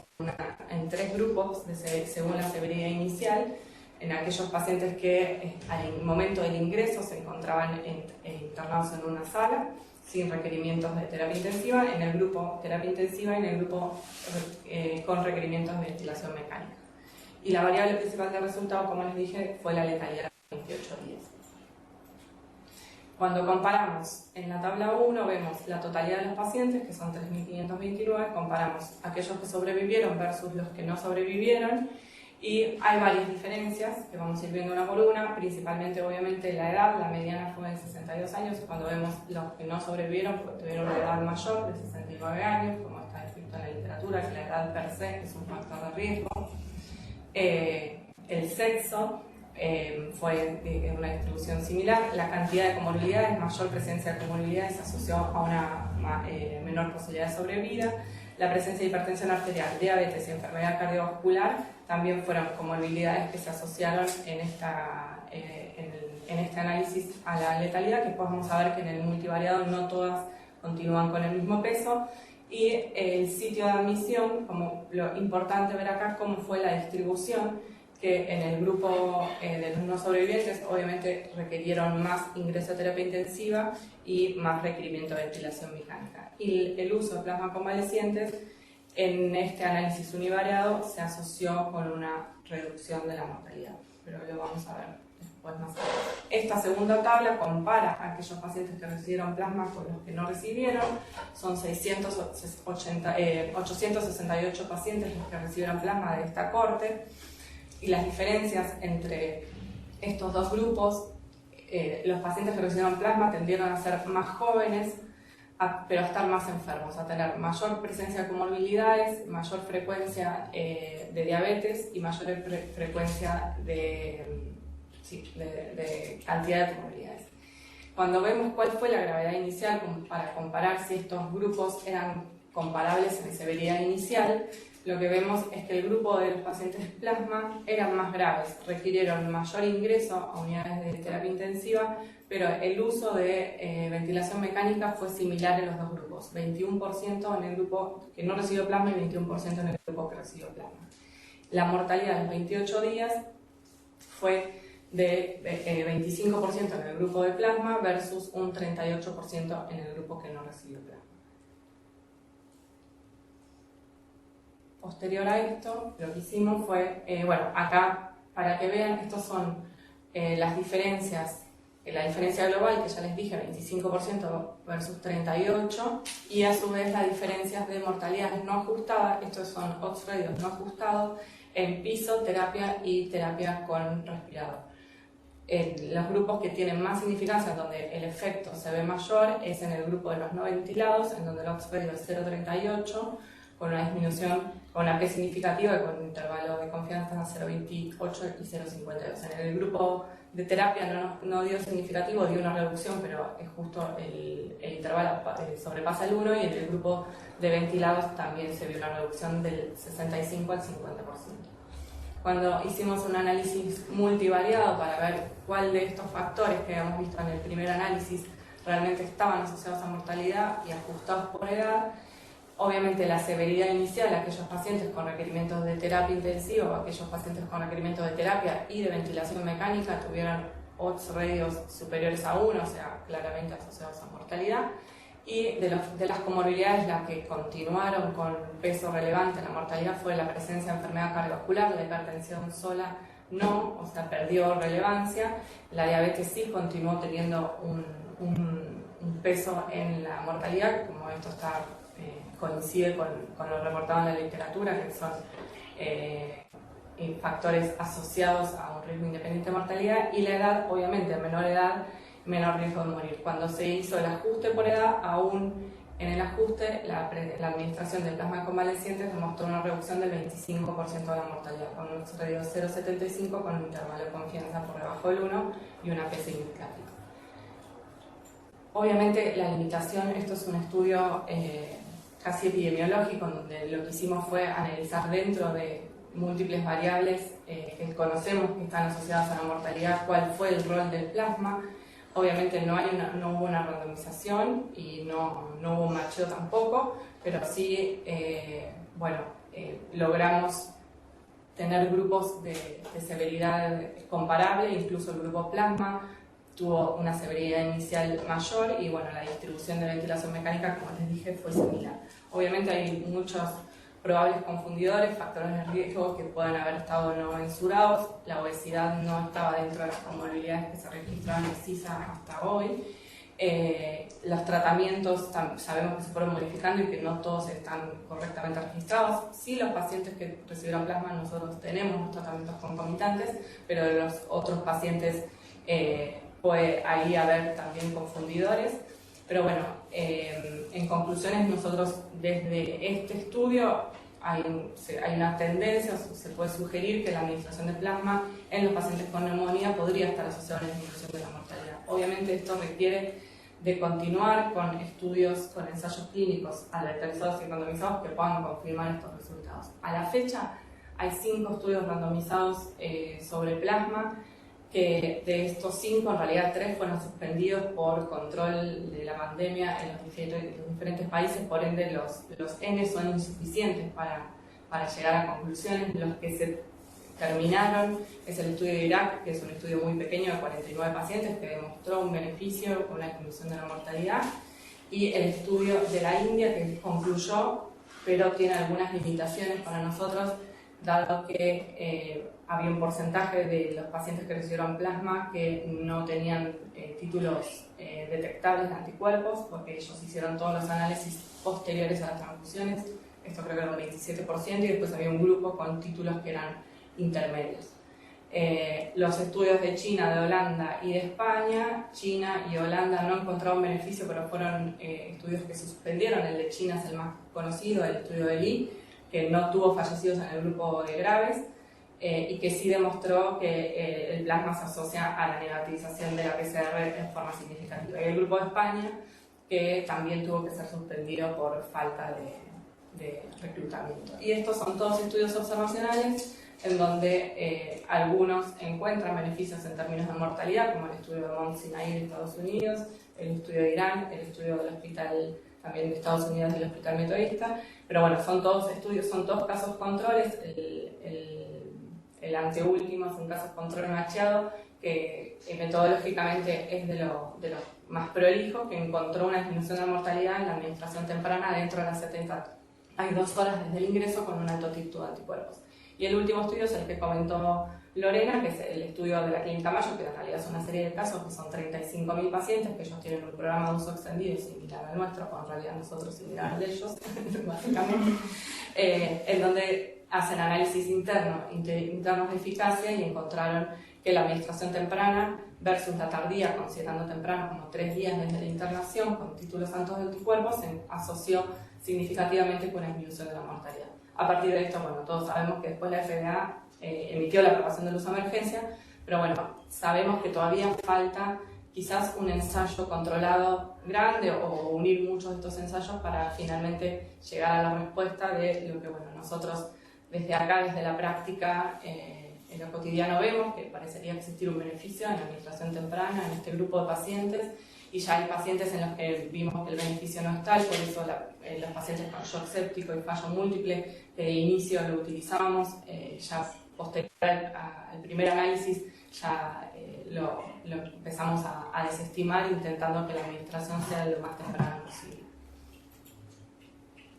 en 3 grupos según la severidad inicial, en aquellos pacientes que al momento del ingreso se encontraban internados en una sala sin requerimientos de terapia intensiva, en el grupo terapia intensiva y en el grupo con requerimientos de ventilación mecánica. Y la variable principal de resultado, como les dije, fue la letalidad de 28 días. Cuando comparamos en la tabla 1, vemos la totalidad de los pacientes, que son 3.529, comparamos aquellos que sobrevivieron versus los que no sobrevivieron, y hay varias diferencias que vamos a ir viendo una por una, principalmente obviamente la edad. La mediana fue de 62 años, cuando vemos los que no sobrevivieron porque tuvieron una edad mayor de 69 años, como está escrito en la literatura, que la edad per se es un factor de riesgo. El sexo fue de una distribución similar. La cantidad de comorbilidades, mayor presencia de comorbilidades, se asoció a una menor posibilidad de sobrevida. La presencia de hipertensión arterial, diabetes y enfermedad cardiovascular también fueron comorbilidades que se asociaron en este análisis a la letalidad, que podemos saber que en el multivariado no todas continúan con el mismo peso. Y el sitio de admisión, como lo importante ver acá cómo fue la distribución, que en el grupo de los no sobrevivientes obviamente requirieron más ingreso a terapia intensiva y más requerimiento de ventilación mecánica. Y el uso de plasma convalecientes en este análisis univariado se asoció con una reducción de la mortalidad, pero lo vamos a ver después más adelante. Esta segunda tabla compara a aquellos pacientes que recibieron plasma con los que no recibieron. Son 868 pacientes los que recibieron plasma de esta corte, y las diferencias entre estos dos grupos, los pacientes que recibieron plasma tendieron a ser más jóvenes, pero a estar más enfermos, a tener mayor presencia de comorbilidades, mayor frecuencia de diabetes y mayor frecuencia de cantidad de comorbilidades. Cuando vemos cuál fue la gravedad inicial para comparar si estos grupos eran comparables en severidad inicial, lo que vemos es que el grupo de los pacientes plasma eran más graves, requirieron mayor ingreso a unidades de terapia intensiva, pero el uso de ventilación mecánica fue similar en los dos grupos, 21% en el grupo que no recibió plasma y 21% en el grupo que recibió plasma. La mortalidad de los 28 días fue de 25% en el grupo de plasma versus un 38% en el grupo que no recibió plasma. Posterior a esto, lo que hicimos fue, acá para que vean, estos son las diferencias, la diferencia global que ya les dije, 25% versus 38%, y a su vez las diferencias de mortalidades no ajustadas, estos son odds radios no ajustados, en piso, terapia y terapia con respirador. Los grupos que tienen más significancia, donde el efecto se ve mayor, es en el grupo de los no ventilados, en donde el odds radio es 0,38, con una disminución, con una P significativa y con un intervalo de confianza de 0,28 y 0,52. En el grupo de terapia no dio significativo, dio una reducción, pero es justo el intervalo sobrepasa el 1, y en el grupo de ventilados también se vio una reducción del 65 al 50%. Cuando hicimos un análisis multivariado para ver cuál de estos factores que habíamos visto en el primer análisis realmente estaban asociados a mortalidad y ajustados por edad, obviamente la severidad inicial, aquellos pacientes con requerimientos de terapia intensiva o aquellos pacientes con requerimientos de terapia y de ventilación mecánica tuvieron odds radios superiores a 1, o sea, claramente asociados a mortalidad. Y de las comorbilidades, las que continuaron con peso relevante en la mortalidad fue la presencia de enfermedad cardiovascular, la hipertensión sola no, o sea, perdió relevancia. La diabetes sí continuó teniendo un peso en la mortalidad, como esto coincide con lo reportado en la literatura, que son factores asociados a un riesgo independiente de mortalidad, y la edad, obviamente, a menor edad, menor riesgo de morir. Cuando se hizo el ajuste por edad, aún en el ajuste, la administración de plasma convalecientes demostró una reducción del 25% de la mortalidad, con un radio 0,75 con un intervalo de confianza por debajo del 1 y una P significativa. Obviamente la limitación, esto es un estudio casi epidemiológico, donde lo que hicimos fue analizar dentro de múltiples variables que conocemos que están asociadas a la mortalidad cuál fue el rol del plasma. Obviamente no hubo una randomización y no hubo un macheo tampoco, pero sí logramos tener grupos de severidad comparable. Incluso el grupo plasma tuvo una severidad inicial mayor y la distribución de ventilación mecánica, como les dije, fue similar. Obviamente hay muchos probables confundidores, factores de riesgo que pueden haber estado no mensurados. La obesidad no estaba dentro de las comorbilidades que se registraban en CISA hasta hoy. Los tratamientos sabemos que se fueron modificando y que no todos están correctamente registrados. Sí, los pacientes que recibieron plasma, nosotros tenemos tratamientos concomitantes, pero de los otros pacientes puede ahí haber también confundidores. Pero en conclusiones, nosotros desde este estudio hay una tendencia, se puede sugerir que la administración de plasma en los pacientes con neumonía podría estar asociada a la disminución de la mortalidad. Obviamente esto requiere de continuar con estudios, con ensayos clínicos aleatorizados y randomizados que puedan confirmar estos resultados. A la fecha hay 5 estudios randomizados sobre plasma, que de estos 5, en realidad 3 fueron suspendidos por control de la pandemia en los diferentes países, por ende los N son insuficientes para llegar a conclusiones. Los que se terminaron es el estudio de Irak, que es un estudio muy pequeño de 49 pacientes que demostró un beneficio con una disminución de la mortalidad, y el estudio de la India, que concluyó, pero tiene algunas limitaciones para nosotros, dado que había un porcentaje de los pacientes que recibieron plasma que no tenían títulos detectables de anticuerpos, porque ellos hicieron todos los análisis posteriores a las transfusiones. Esto creo que era un 27%, y después había un grupo con títulos que eran intermedios. Los estudios de China, de Holanda y de España, China y Holanda no encontraron beneficio, pero fueron estudios que se suspendieron. El de China es el más conocido, el estudio de Li, que no tuvo fallecidos en el grupo de graves, y que sí demostró que el plasma se asocia a la negativización de la PCR en forma significativa. Y el grupo de España, que también tuvo que ser suspendido por falta de reclutamiento. Y estos son todos estudios observacionales en donde algunos encuentran beneficios en términos de mortalidad, como el estudio de Mount Sinai de Estados Unidos, el estudio de Irán, el estudio del hospital también de Estados Unidos del Hospital Metodista. Pero son todos estudios, son todos casos controles. El anteúltimo es un caso control macheado que metodológicamente es de los más prolijos, que encontró una disminución de la mortalidad en la administración temprana dentro de las 72 horas desde el ingreso con un alto tipo de anticuerpos. Y el último estudio es el que comentó Lorena, que es el estudio de la Clínica Mayo, que en realidad es una serie de casos que son 35.000 pacientes, que ellos tienen un programa de uso extendido similar al nuestro, o en realidad nosotros similar al de ellos, básicamente, en donde hacen análisis internos de eficacia y encontraron que la administración temprana versus la tardía, considerando temprano como 3 días desde la internación con títulos altos de anticuerpos, se asoció significativamente con una disminución de la mortalidad. A partir de esto, todos sabemos que después la FDA emitió la aprobación del uso de emergencia, pero sabemos que todavía falta quizás un ensayo controlado grande o unir muchos de estos ensayos para finalmente llegar a la respuesta de lo que nosotros desde acá, desde la práctica, en lo cotidiano vemos, que parecería existir un beneficio en la administración temprana en este grupo de pacientes, y ya hay pacientes en los que vimos que el beneficio no es tal, por eso los pacientes con shock séptico y fallo múltiple, que de inicio lo utilizábamos, ya posterior al primer análisis ya lo lo empezamos a desestimar intentando que la administración sea lo más temprana posible.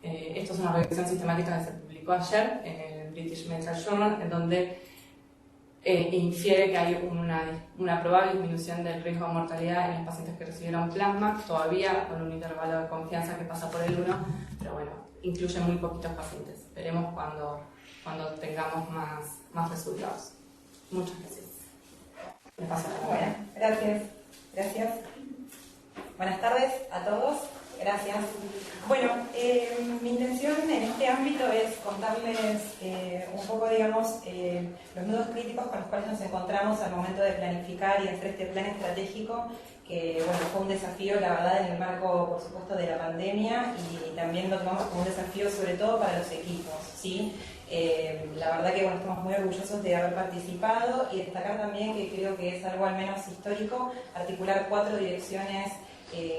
Esto es una revisión sistemática que se publicó ayer en el British Medical Journal, en donde infiere que hay una probable disminución del riesgo de mortalidad en los pacientes que recibieron plasma, todavía con un intervalo de confianza que pasa por el 1, pero bueno, incluye muy poquitos pacientes. Veremos cuando tengamos más resultados. Muchas gracias. Me paso la palabra. Bueno, gracias. Buenas tardes a todos. Gracias. Bueno, mi intención en este ámbito es contarles un poco, digamos, los nudos críticos con los cuales nos encontramos al momento de planificar y hacer este plan estratégico, que bueno, fue un desafío, la verdad, en el marco, por supuesto, de la pandemia, y también lo tomamos como un desafío sobre todo para los equipos, ¿sí? La verdad que bueno, estamos muy orgullosos de haber participado, y destacar también que creo que es algo al menos histórico articular 4 direcciones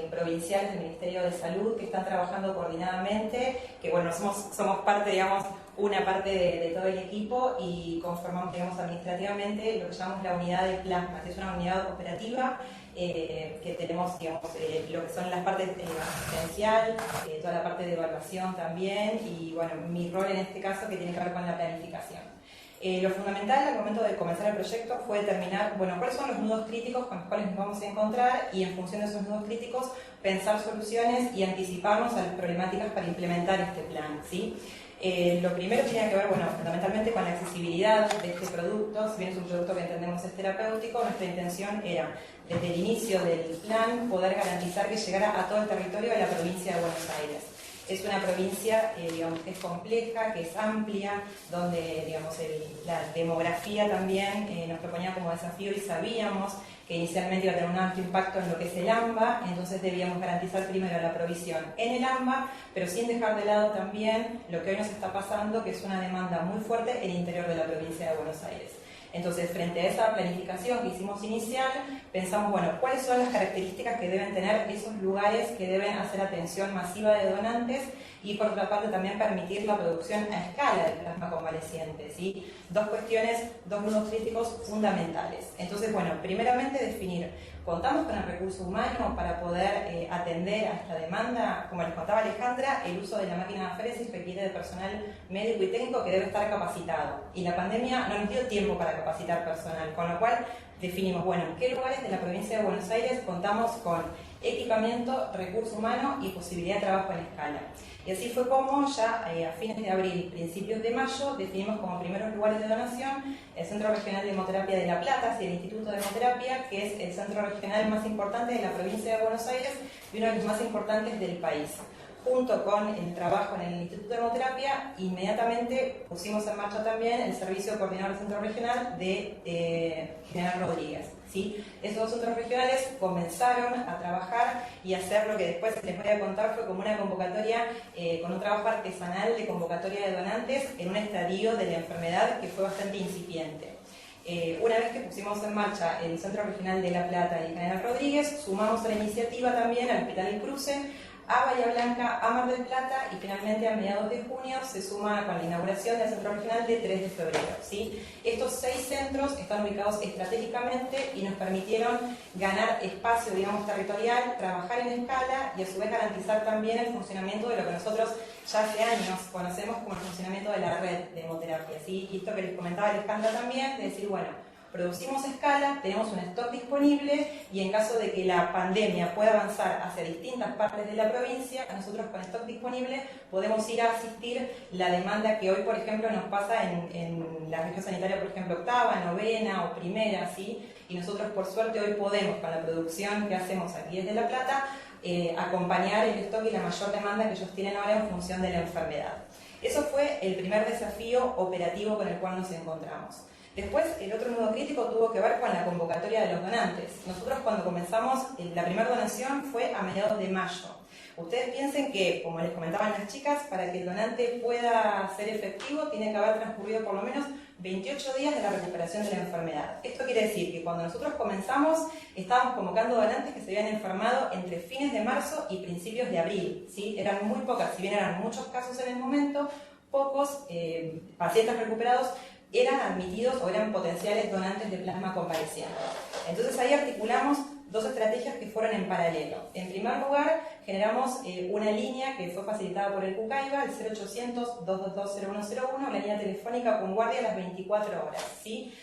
provinciales del Ministerio de Salud que están trabajando coordinadamente, que bueno, somos parte, digamos, una parte de todo el equipo, y conformamos, digamos, administrativamente lo que llamamos la unidad de plasma, que es una unidad operativa que tenemos, digamos, lo que son las partes asistencial, toda la parte de evaluación también, y bueno, mi rol en este caso que tiene que ver con la planificación. Lo fundamental al momento de comenzar el proyecto fue determinar, bueno, cuáles son los nudos críticos con los cuales nos vamos a encontrar, y en función de esos nudos críticos pensar soluciones y anticiparnos a las problemáticas para implementar este plan, ¿sí? Lo primero tiene que ver, bueno, fundamentalmente con la accesibilidad de este producto. Si bien es un producto que entendemos es terapéutico, nuestra intención era, desde el inicio del plan, poder garantizar que llegara a todo el territorio de la provincia de Buenos Aires. Es una provincia, digamos, que es compleja, que es amplia, donde, digamos, la demografía también nos proponía como desafío, y sabíamos que inicialmente iba a tener un alto impacto en lo que es el AMBA, entonces debíamos garantizar primero la provisión en el AMBA, pero sin dejar de lado también lo que hoy nos está pasando, que es una demanda muy fuerte en el interior de la provincia de Buenos Aires. Entonces, frente a esa planificación que hicimos inicial, pensamos, bueno, ¿cuáles son las características que deben tener esos lugares que deben hacer atención masiva de donantes? Y por otra parte también permitir la producción a escala del plasma convaleciente, ¿sí? Dos cuestiones, dos nudos críticos fundamentales. Entonces, bueno, primeramente definir, ¿contamos con el recurso humano para poder atender a esta demanda? Como les contaba Alejandra, el uso de la máquina de aféresis requiere de personal médico y técnico que debe estar capacitado. Y la pandemia no nos dio tiempo para capacitar personal, con lo cual definimos, bueno, en qué lugares de la provincia de Buenos Aires contamos con equipamiento, recurso humano y posibilidad de trabajo en escala. Y así fue como ya a fines de abril, principios de mayo, definimos como primeros lugares de donación el Centro Regional de Hemoterapia de La Plata y el Instituto de Hemoterapia, que es el centro regional más importante de la provincia de Buenos Aires y uno de los más importantes del país. Junto con el trabajo en el Instituto de Hemoterapia, inmediatamente pusimos en marcha también el Servicio Coordinador del Centro Regional de General Rodríguez, ¿sí? Estos dos centros regionales comenzaron a trabajar y hacer lo que después les voy a contar fue como una convocatoria, con un trabajo artesanal de convocatoria de donantes en un estadio de la enfermedad que fue bastante incipiente. Una vez que pusimos en marcha el Centro Regional de La Plata y General Rodríguez, sumamos a la iniciativa también al Hospital El Cruce, a Bahía Blanca, a Mar del Plata, y finalmente a mediados de junio se suma con la inauguración del Centro Regional de 3 de febrero. ¿Sí? Estos 6 centros están ubicados estratégicamente y nos permitieron ganar espacio, digamos, territorial, trabajar en escala y a su vez garantizar también el funcionamiento de lo que nosotros ya hace años conocemos como el funcionamiento de la red de hemoterapia. ¿Sí? Y esto que les comentaba Alejandra también, de decir, bueno, producimos a escala, tenemos un stock disponible y en caso de que la pandemia pueda avanzar hacia distintas partes de la provincia, nosotros con stock disponible podemos ir a asistir la demanda que hoy, por ejemplo, nos pasa en la región sanitaria, por ejemplo, octava, novena o primera, ¿sí? Y nosotros, por suerte, hoy podemos, con la producción que hacemos aquí desde La Plata, acompañar el stock y la mayor demanda que ellos tienen ahora en función de la enfermedad. Eso fue el primer desafío operativo con el cual nos encontramos. Después, el otro nudo crítico tuvo que ver con la convocatoria de los donantes. Nosotros cuando comenzamos, la primera donación fue a mediados de mayo. Ustedes piensen que, como les comentaban las chicas, para que el donante pueda ser efectivo, tiene que haber transcurrido por lo menos 28 días de la recuperación de la enfermedad. Esto quiere decir que cuando nosotros comenzamos, estábamos convocando donantes que se habían enfermado entre fines de marzo y principios de abril, ¿sí? Eran muy pocas, si bien eran muchos casos en el momento, pocos pacientes recuperados eran admitidos o eran potenciales donantes de plasma convaleciente. Entonces ahí articulamos dos estrategias que fueron en paralelo. En primer lugar, generamos una línea que fue facilitada por el CUCAIBA, el 0800-222-0101, la línea telefónica con guardia a las 24 horas, ¿sí?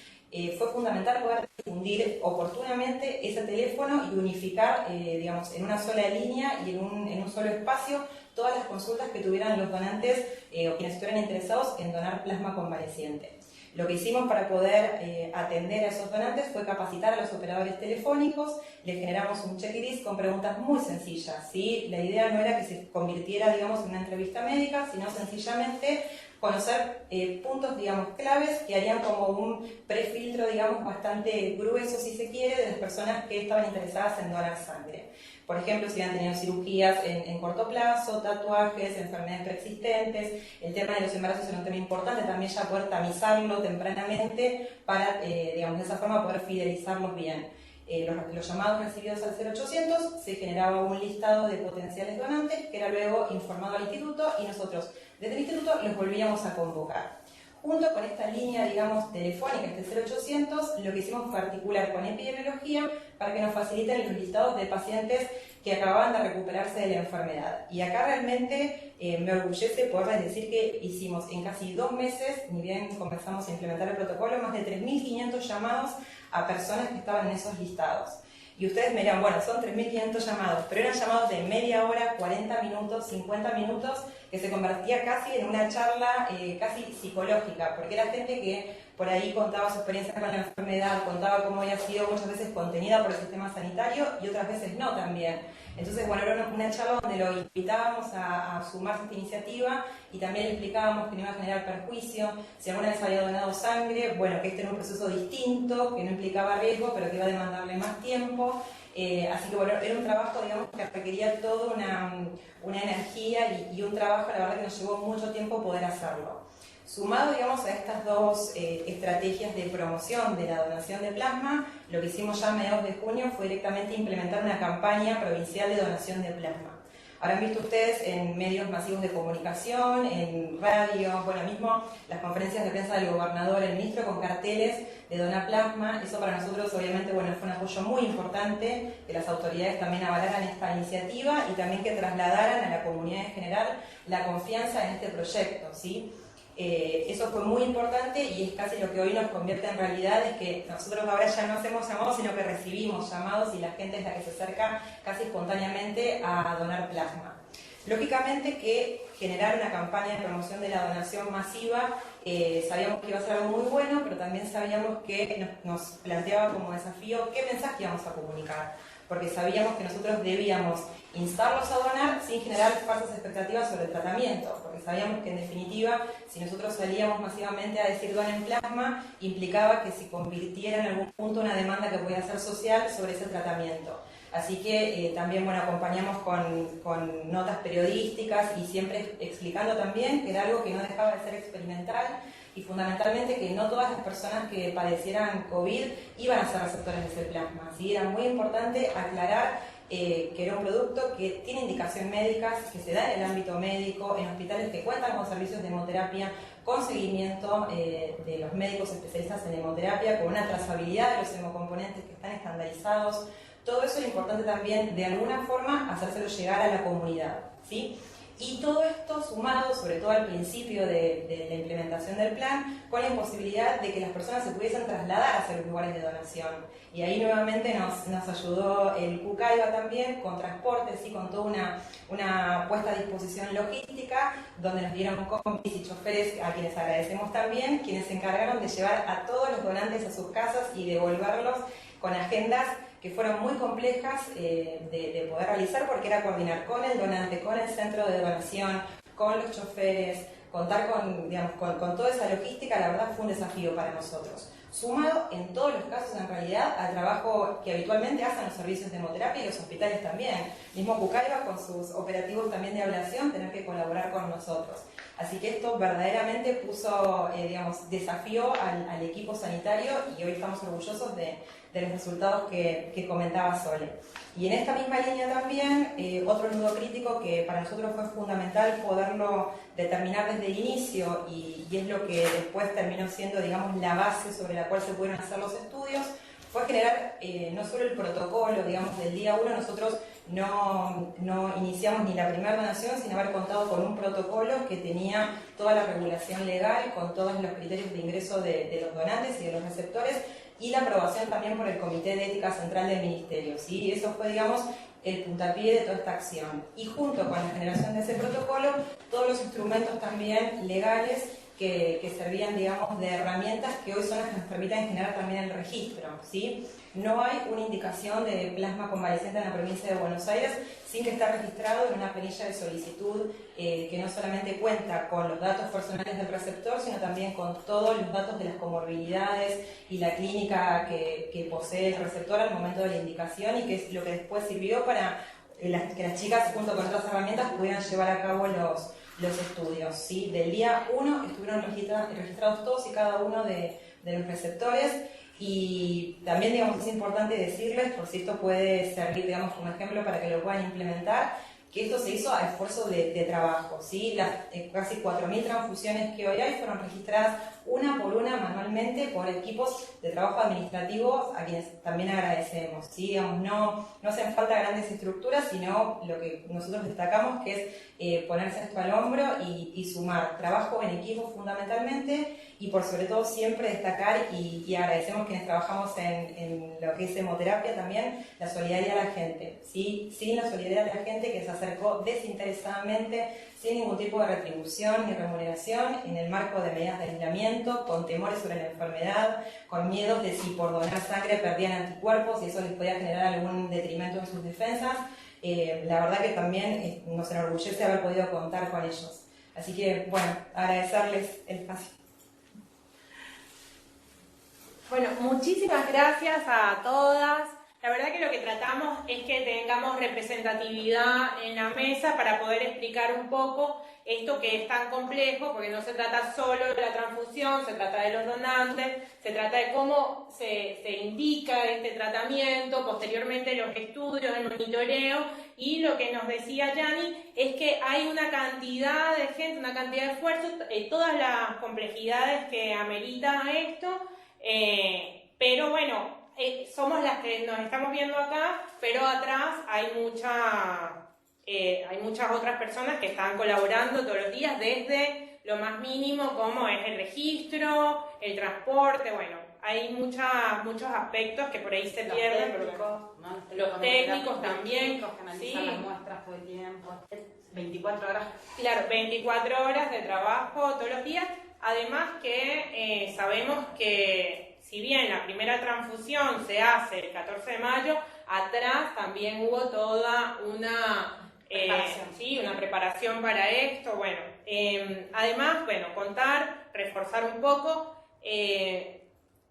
Fue fundamental poder difundir oportunamente ese teléfono y unificar, digamos, en una sola línea y en un solo espacio todas las consultas que tuvieran los donantes o quienes estuvieran interesados en donar plasma convaleciente. Lo que hicimos para poder atender a esos donantes fue capacitar a los operadores telefónicos, les generamos un checklist con preguntas muy sencillas, ¿sí? La idea no era que se convirtiera, digamos, en una entrevista médica, sino sencillamente conocer puntos, digamos, claves que harían como un prefiltro, digamos, bastante grueso, si se quiere, de las personas que estaban interesadas en donar sangre. Por ejemplo, si han tenido cirugías en corto plazo, tatuajes, enfermedades preexistentes. El tema de los embarazos es un tema importante, también ya poder tamizarlo tempranamente para, digamos, de esa forma poder fidelizarlos bien. Los llamados recibidos al 0800 se generaba un listado de potenciales donantes que era luego informado al instituto y nosotros desde el instituto los volvíamos a convocar. Junto con esta línea, digamos, telefónica, este 0800, lo que hicimos fue articular con epidemiología para que nos faciliten los listados de pacientes que acababan de recuperarse de la enfermedad. Y acá realmente me orgullece poderles decir que hicimos en casi 2 meses, ni bien comenzamos a implementar el protocolo, más de 3.500 llamados a personas que estaban en esos listados. Y ustedes me dirán, bueno, son 3.500 llamados, pero eran llamados de media hora, 40 minutos, 50 minutos, que se convertía casi en una charla casi psicológica, porque era gente que por ahí contaba su experiencia con la enfermedad, contaba cómo había sido muchas veces contenida por el sistema sanitario y otras veces no también. Entonces, bueno, era una charla donde lo invitábamos a sumarse a esta iniciativa y también le explicábamos que no iba a generar perjuicio, si alguna vez había donado sangre, bueno, que este era un proceso distinto, que no implicaba riesgo, pero que iba a demandarle más tiempo. Así que bueno, era un trabajo, digamos, que requería toda una energía y un trabajo, la verdad que nos llevó mucho tiempo poder hacerlo. Sumado, digamos, a estas dos estrategias de promoción de la donación de plasma, lo que hicimos ya a mediados de junio fue directamente implementar una campaña provincial de donación de plasma. Habrán visto ustedes en medios masivos de comunicación, en radio, bueno, mismo las conferencias de prensa del gobernador, el ministro, con carteles de donar plasma. Eso para nosotros, obviamente, bueno, fue un apoyo muy importante, que las autoridades también avalaran esta iniciativa y también que trasladaran a la comunidad en general la confianza en este proyecto, ¿sí? Eso fue muy importante y es casi lo que hoy nos convierte en realidad, es que nosotros ahora ya no hacemos llamados, sino que recibimos llamados y la gente es la que se acerca casi espontáneamente a donar plasma. Lógicamente que generar una campaña de promoción de la donación masiva, sabíamos que iba a ser algo muy bueno, pero también sabíamos que nos planteaba como desafío qué mensaje íbamos a comunicar, porque sabíamos que nosotros debíamos instarlos a donar sin generar falsas expectativas sobre el tratamiento, porque sabíamos que en definitiva, si nosotros salíamos masivamente a decir donen plasma, implicaba que se convirtiera en algún punto una demanda que podía ser social sobre ese tratamiento. Así que también, bueno, acompañamos con notas periodísticas y siempre explicando también que era algo que no dejaba de ser experimental y fundamentalmente que no todas las personas que padecieran COVID iban a ser receptores de ese plasma. Así era muy importante aclarar que era un producto que tiene indicación médica, que se da en el ámbito médico, en hospitales que cuentan con servicios de hemoterapia, con seguimiento de los médicos especialistas en hemoterapia, con una trazabilidad de los hemocomponentes que están estandarizados. Todo eso es importante también, de alguna forma, hacérselo llegar a la comunidad, ¿sí? Y todo esto sumado, sobre todo al principio de la implementación del plan, con la imposibilidad de que las personas se pudiesen trasladar hacia los lugares de donación. Y ahí nuevamente nos ayudó el CUCAIBA también, con transportes y con toda una puesta a disposición logística, donde nos dieron combis y choferes, a quienes agradecemos también, quienes se encargaron de llevar a todos los donantes a sus casas y devolverlos con agendas que fueron muy complejas de poder realizar, porque era coordinar con el donante, con el centro de donación, con los choferes, contar con toda esa logística. La verdad fue un desafío para nosotros. Sumado en todos los casos, en realidad, al trabajo que habitualmente hacen los servicios de hemoterapia y los hospitales también. Mismo CUCAIBA, con sus operativos también de ablación, tener que colaborar con nosotros. Así que esto verdaderamente puso, desafío al equipo sanitario y hoy estamos orgullosos de los resultados que comentaba Sole. Y en esta misma línea también, otro nudo crítico que para nosotros fue fundamental poderlo determinar desde el inicio y es lo que después terminó siendo, digamos, la base sobre la cual se pudieron hacer los estudios, fue generar no solo el protocolo, digamos, del día 1, nosotros no iniciamos ni la primera donación sin haber contado con un protocolo que tenía toda la regulación legal, con todos los criterios de ingreso de los donantes y de los receptores, y la aprobación también por el Comité de Ética Central del Ministerio, ¿sí? Y eso fue, digamos, el puntapié de toda esta acción. Y junto con la generación de ese protocolo, todos los instrumentos también legales que servían, digamos, de herramientas que hoy son las que nos permiten generar también el registro, ¿sí? No hay una indicación de plasma convaleciente en la provincia de Buenos Aires sin que esté registrado en una planilla de solicitud que no solamente cuenta con los datos personales del receptor, sino también con todos los datos de las comorbilidades y la clínica que posee el receptor al momento de la indicación, y que es lo que después sirvió para que las chicas, junto con otras herramientas, pudieran llevar a cabo los estudios, ¿sí? Del día 1 estuvieron registrados todos y cada uno de los receptores. Y también, digamos, es importante decirles, por si esto puede servir, digamos, como ejemplo para que lo puedan implementar, que esto se hizo a esfuerzo de trabajo, ¿sí? Las casi 4.000 transfusiones que hoy hay fueron registradas una por una manualmente por equipos de trabajo administrativos, a quienes también agradecemos, ¿sí? Digamos, no hacen falta grandes estructuras, sino lo que nosotros destacamos, que es ponerse esto al hombro y sumar trabajo en equipo fundamentalmente, y por sobre todo siempre destacar y agradecemos quienes trabajamos en lo que es hemoterapia también, la solidaridad de la gente, ¿sí? Sin la solidaridad de la gente que se acercó desinteresadamente, sin ningún tipo de retribución ni remuneración, en el marco de medidas de aislamiento, con temores sobre la enfermedad, con miedos de si por donar sangre perdían anticuerpos y eso les podía generar algún detrimento en sus defensas. La verdad que también nos enorgullece haber podido contar con ellos. Así que, bueno, agradecerles el espacio. Bueno, muchísimas gracias a todas. La verdad que lo que tratamos es que tengamos representatividad en la mesa para poder explicar un poco esto que es tan complejo, porque no se trata solo de la transfusión, se trata de los donantes, se trata de cómo se indica este tratamiento, posteriormente los estudios, el monitoreo, y lo que nos decía Yani es que hay una cantidad de gente, una cantidad de esfuerzos, todas las complejidades que amerita esto, pero bueno, somos las que nos estamos viendo acá, pero atrás hay muchas otras personas que están colaborando todos los días, desde lo más mínimo como es el registro, el transporte, bueno, hay muchos aspectos que por ahí se pierden. Los técnicos también, que analizan las muestras todo el tiempo, 24 horas. Claro, 24 horas de trabajo todos los días, además que sabemos que si bien la primera transfusión se hace el 14 de mayo, atrás también hubo toda una preparación para esto. Bueno, además, reforzar un poco,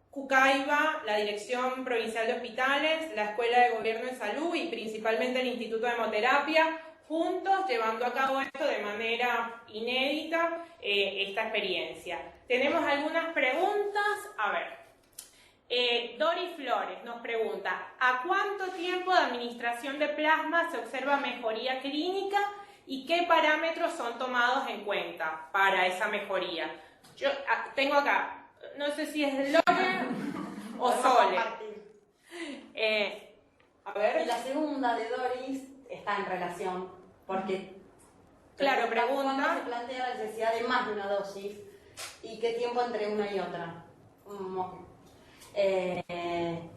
CUCAIBA, la Dirección Provincial de Hospitales, la Escuela de Gobierno de Salud y principalmente el Instituto de Hemoterapia, juntos llevando a cabo esto de manera inédita, esta experiencia. Tenemos algunas preguntas. A ver. Dori Flores nos pregunta: ¿a cuánto tiempo de administración de plasma se observa mejoría clínica y qué parámetros son tomados en cuenta para esa mejoría? Yo tengo acá, no sé si es Lore o Sole. A ver. Y la segunda de Doris está en relación, porque claro, pregunta ¿cuándo se plantea la necesidad de más de una dosis y qué tiempo entre una y otra?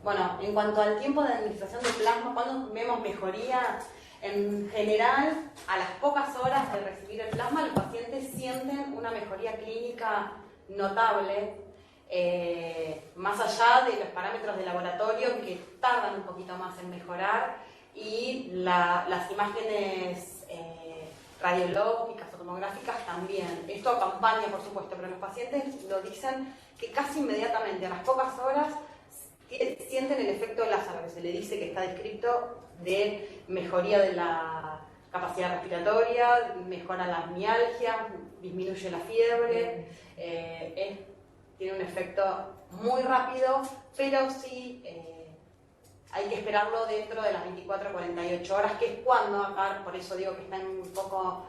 Bueno, en cuanto al tiempo de administración de plasma, cuando vemos mejoría, en general, a las pocas horas de recibir el plasma, los pacientes sienten una mejoría clínica notable, más allá de los parámetros de laboratorio que tardan un poquito más en mejorar, y las imágenes radiológicas o tomográficas también. Esto acompaña, por supuesto, pero los pacientes lo dicen que casi inmediatamente, a las pocas horas, sienten el efecto Lázaro, que se le dice que está descrito, de mejoría de la capacidad respiratoria, mejora las mialgias, disminuye la fiebre, tiene un efecto muy rápido, pero sí hay que esperarlo dentro de las 24 a 48 horas, que es cuando, por eso digo que están un poco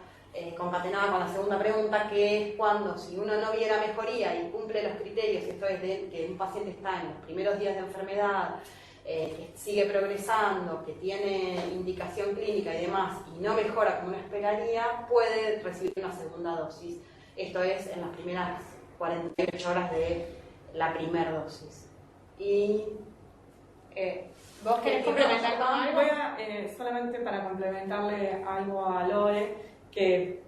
concatenada con la segunda pregunta, que es cuando, si uno no viera mejoría y cumple los criterios, esto es de que un paciente está en los primeros días de enfermedad, que sigue progresando, que tiene indicación clínica y demás, y no mejora como uno esperaría, puede recibir una segunda dosis. Esto es en las primeras 48 horas de la primera dosis. Y ¿vos querés complementar con algo? Voy a, solamente para complementarle algo a Lore, que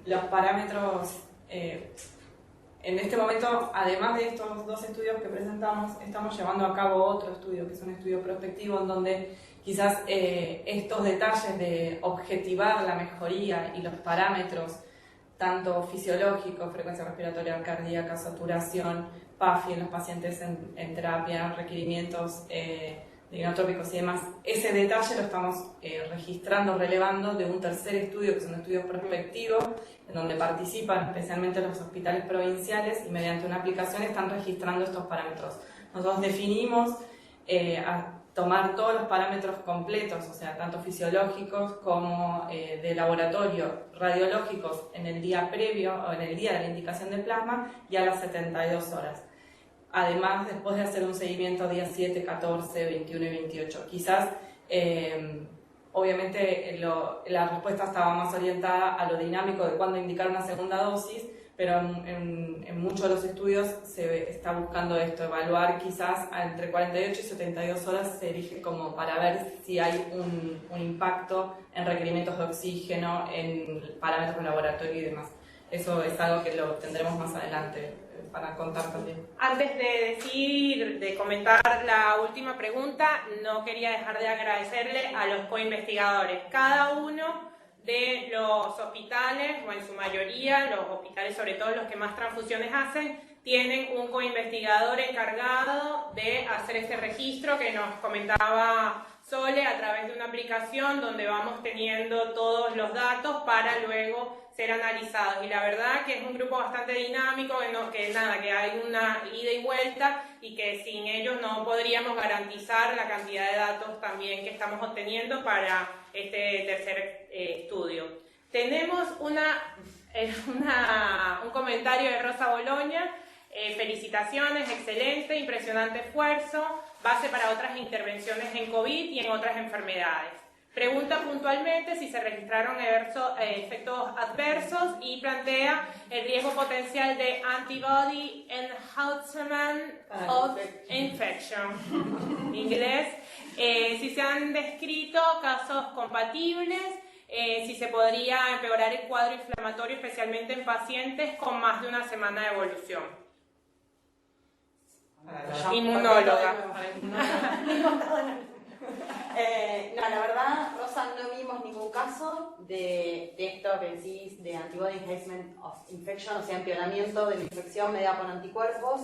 los parámetros, en este momento, además de estos dos estudios que presentamos, estamos llevando a cabo otro estudio, que es un estudio prospectivo, en donde quizás estos detalles de objetivar la mejoría y los parámetros, tanto fisiológicos, frecuencia respiratoria cardíaca, saturación, PAFI en los pacientes en terapia, requerimientos inotrópicos y demás, ese detalle lo estamos registrando, relevando de un tercer estudio, que es un estudio prospectivo, en donde participan especialmente los hospitales provinciales y mediante una aplicación están registrando estos parámetros. Nosotros definimos a tomar todos los parámetros completos, o sea, tanto fisiológicos como de laboratorio, radiológicos en el día previo o en el día de la indicación de plasma y a las 72 horas. Además, después de hacer un seguimiento días 7, 14, 21 y 28. Quizás, obviamente, la respuesta estaba más orientada a lo dinámico de cuándo indicar una segunda dosis, pero en muchos de los estudios se está buscando esto, evaluar quizás entre 48 y 72 horas se elige como para ver si hay un impacto en requerimientos de oxígeno, en parámetros de laboratorio y demás. Eso es algo que lo tendremos más adelante para contar también. Antes de comentar la última pregunta, no quería dejar de agradecerle a los coinvestigadores. Cada uno de los hospitales, o en su mayoría, los hospitales, sobre todo los que más transfusiones hacen, tienen un coinvestigador encargado de hacer este registro que nos comentaba Sole a través de una aplicación donde vamos teniendo todos los datos para luego ser analizados. Y la verdad que es un grupo bastante dinámico, que hay una ida y vuelta y que sin ellos no podríamos garantizar la cantidad de datos también que estamos obteniendo para este tercer estudio. Tenemos un comentario de Rosa Boloña. Felicitaciones, excelente, impresionante esfuerzo, base para otras intervenciones en COVID y en otras enfermedades. Pregunta puntualmente si se registraron efectos adversos y plantea el riesgo potencial de antibody enhancement of infection. En inglés, si se han descrito casos compatibles, si se podría empeorar el cuadro inflamatorio, especialmente en pacientes con más de una semana de evolución. Inmunóloga. No, la verdad, Rosa, no vimos ningún caso de esto que decís de antibody enhancement of infection, o sea, empeoramiento de la infección mediada por anticuerpos.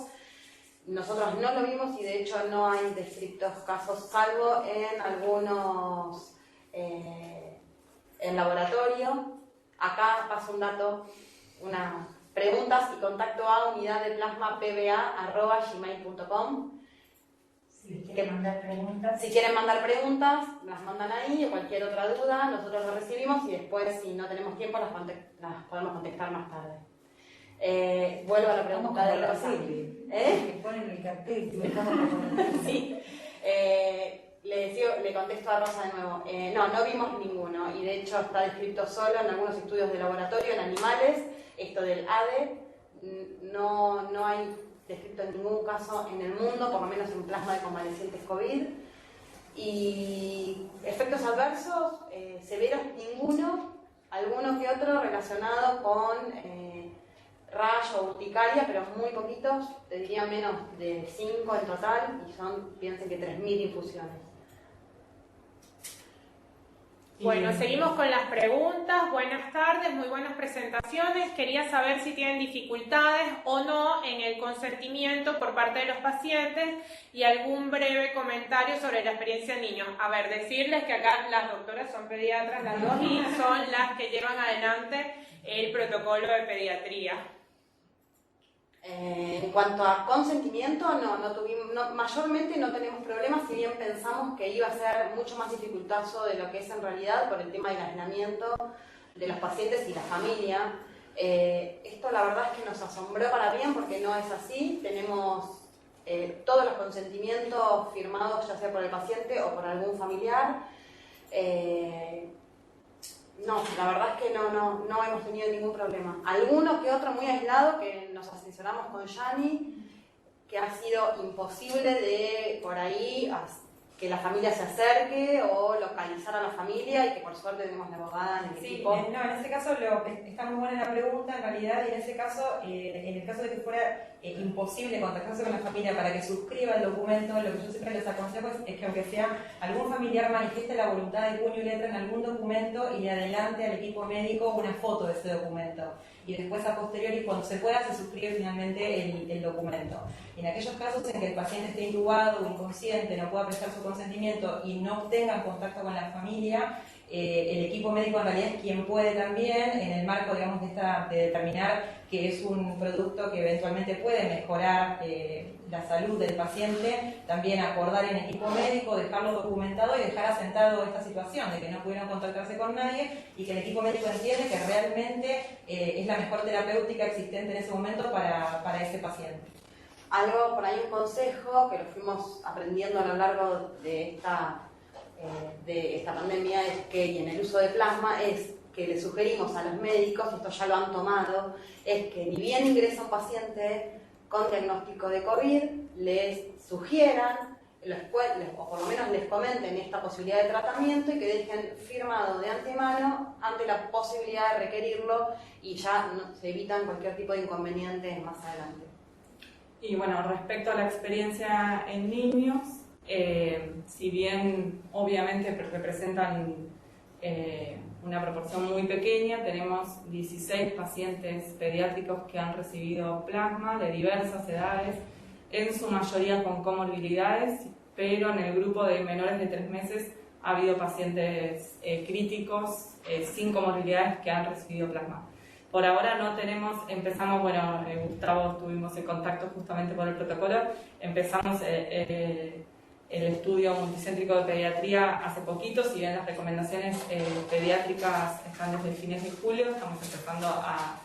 Nosotros no lo vimos y de hecho no hay descritos casos, salvo en algunos en laboratorio. Acá paso un dato, unas preguntas y contacto a unidadeplasmapba@gmail.com. Si quieren mandar preguntas. Si quieren mandar preguntas, las mandan ahí, o cualquier otra duda, nosotros las recibimos y después, si no tenemos tiempo, las podemos contestar más tarde. Vuelvo a la pregunta de Rosa. Que ponen el cartel. Sí. Le contesto a Rosa de nuevo. No vimos ninguno y de hecho está descrito solo en algunos estudios de laboratorio en animales. Esto del ADE no hay descrito en ningún caso en el mundo, por lo menos en plasma de convalecientes COVID. Y efectos adversos, severos ninguno, alguno que otro relacionado con rash o urticaria, pero muy poquitos, te diría menos de 5 en total, y piensen que 3.000 infusiones. Bueno, seguimos con las preguntas. Buenas tardes, muy buenas presentaciones. Quería saber si tienen dificultades o no en el consentimiento por parte de los pacientes y algún breve comentario sobre la experiencia en niños. A ver, decirles que acá las doctoras son pediatras, las dos, y son las que llevan adelante el protocolo de pediatría. En cuanto a consentimiento, mayormente no tenemos problemas, si bien pensamos que iba a ser mucho más dificultoso de lo que es en realidad por el tema del aislamiento de los pacientes y la familia. Esto la verdad es que nos asombró para bien porque no es así. Tenemos todos los consentimientos firmados ya sea por el paciente o por algún familiar. No, la verdad es que no hemos tenido ningún problema. Alguno que otro muy aislado que nos asesoramos con Yani, que ha sido imposible de por ahí que la familia se acerque o localizar a la familia, y que por suerte tenemos la abogada en el Sí, equipo. no, en ese caso está muy buena la pregunta en realidad, y en ese caso, en el caso de que fuera imposible contactarse con la familia para que suscriba el documento, lo que yo siempre les aconsejo es que aunque sea algún familiar manifieste la voluntad de puño y letra en algún documento y le adelante al equipo médico una foto de ese documento. Y después a posteriori, cuando se pueda, se suscribe finalmente el documento. En aquellos casos en que el paciente esté intubado o inconsciente, no pueda prestar su consentimiento y no tengan contacto con la familia, el equipo médico en realidad es quien puede también, en el marco, digamos, de determinar que es un producto que eventualmente puede mejorar la salud del paciente, también acordar en equipo médico, dejarlo documentado y dejar asentado esta situación de que no pudieron contactarse con nadie, y que el equipo médico entiende que realmente es la mejor terapéutica existente en ese momento para ese paciente. Algo por ahí, un consejo que lo fuimos aprendiendo a lo largo de esta pandemia, es que, y en el uso de plasma, es que le sugerimos a los médicos, y esto ya lo han tomado, es que ni bien ingresa un paciente con diagnóstico de COVID, les sugieran, o por lo menos les comenten esta posibilidad de tratamiento, y que dejen firmado de antemano ante la posibilidad de requerirlo, y ya se evitan cualquier tipo de inconvenientes más adelante. Y bueno, respecto a la experiencia en niños, si bien obviamente representan una proporción muy pequeña, tenemos 16 pacientes pediátricos que han recibido plasma de diversas edades, en su mayoría con comorbilidades, pero en el grupo de menores de 3 meses ha habido pacientes críticos sin comorbilidades que han recibido plasma. Por ahora no tenemos, empezamos, bueno, Gustavo, estuvimos en contacto justamente por el protocolo, empezamos el estudio multicéntrico de pediatría hace poquito, si bien las recomendaciones pediátricas están desde fines de julio, estamos empezando a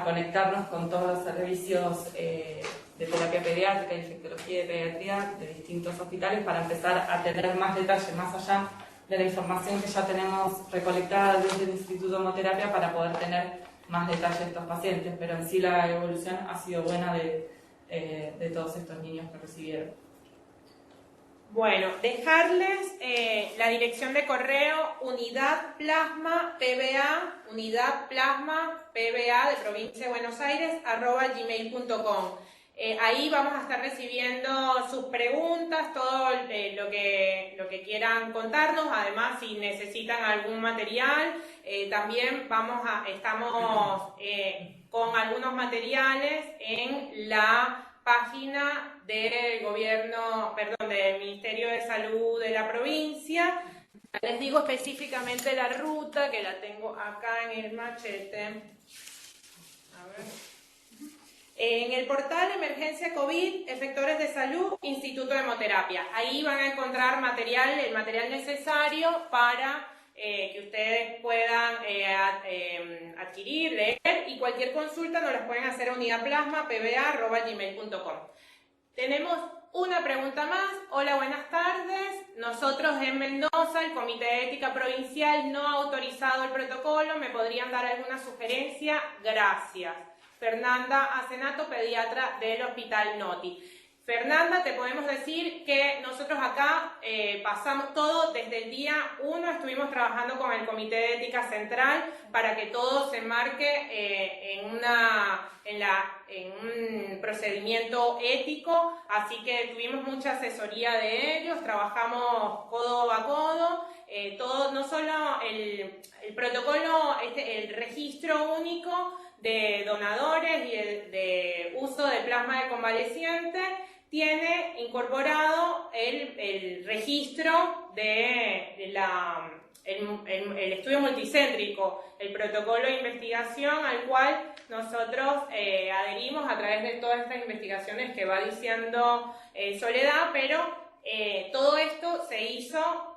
conectarnos con todos los servicios de terapia pediátrica y infectología de pediatría de distintos hospitales para empezar a tener más detalle, más allá de la información que ya tenemos recolectada desde el Instituto de Hemoterapia, para poder tener más detalles de estos pacientes, pero en sí la evolución ha sido buena de todos estos niños que recibieron. Bueno, dejarles la dirección de correo unidadplasmapba de provincia de Buenos Aires @gmail.com. Ahí vamos a estar recibiendo sus preguntas, todo lo que quieran contarnos. Además, si necesitan algún material, también estamos con algunos materiales en la página del del Ministerio de Salud de la provincia. Les digo específicamente la ruta, que la tengo acá en el machete. A ver. En el portal Emergencia COVID, Efectores de Salud, Instituto de Hemoterapia. Ahí van a encontrar el material necesario para que ustedes puedan adquirir, leer, y cualquier consulta nos las pueden hacer a unidadplasmapba@gmail.com. Tenemos una pregunta más. Hola, buenas tardes. Nosotros en Mendoza, el Comité de Ética Provincial no ha autorizado el protocolo. ¿Me podrían dar alguna sugerencia? Gracias. Fernanda Acenato, pediatra del Hospital Noti. Fernanda, te podemos decir que nosotros acá pasamos todo desde el día 1, estuvimos trabajando con el Comité de Ética Central para que todo se enmarque en un procedimiento ético, así que tuvimos mucha asesoría de ellos, trabajamos codo a codo, todo, no solo el protocolo, el registro único de donadores y el de uso de plasma de convaleciente, tiene incorporado el registro el estudio multicéntrico, el protocolo de investigación al cual nosotros adherimos a través de todas estas investigaciones que va diciendo Soledad, pero todo esto se hizo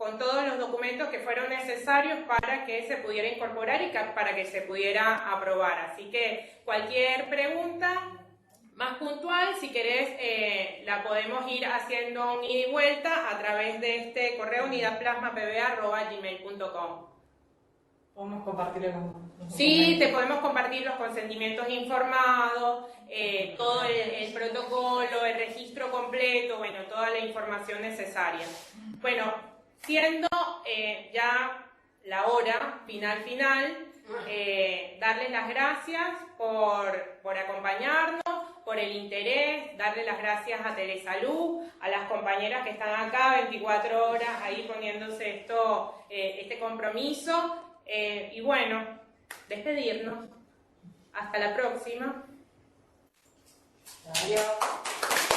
con todos los documentos que fueron necesarios para que se pudiera incorporar y para que se pudiera aprobar. Así que cualquier pregunta más puntual, si querés, la podemos ir haciendo un ida y vuelta a través de este correo unidadplasmapba@gmail.com. Podemos compartir Sí, te podemos compartir los consentimientos informados, todo el protocolo, el registro completo, bueno, toda la información necesaria. Bueno, siendo ya la hora final, darles las gracias por acompañarnos, por el interés, darle las gracias a Telesalud, a las compañeras que están acá 24 horas ahí poniéndose este compromiso, y bueno, despedirnos. Hasta la próxima. Adiós.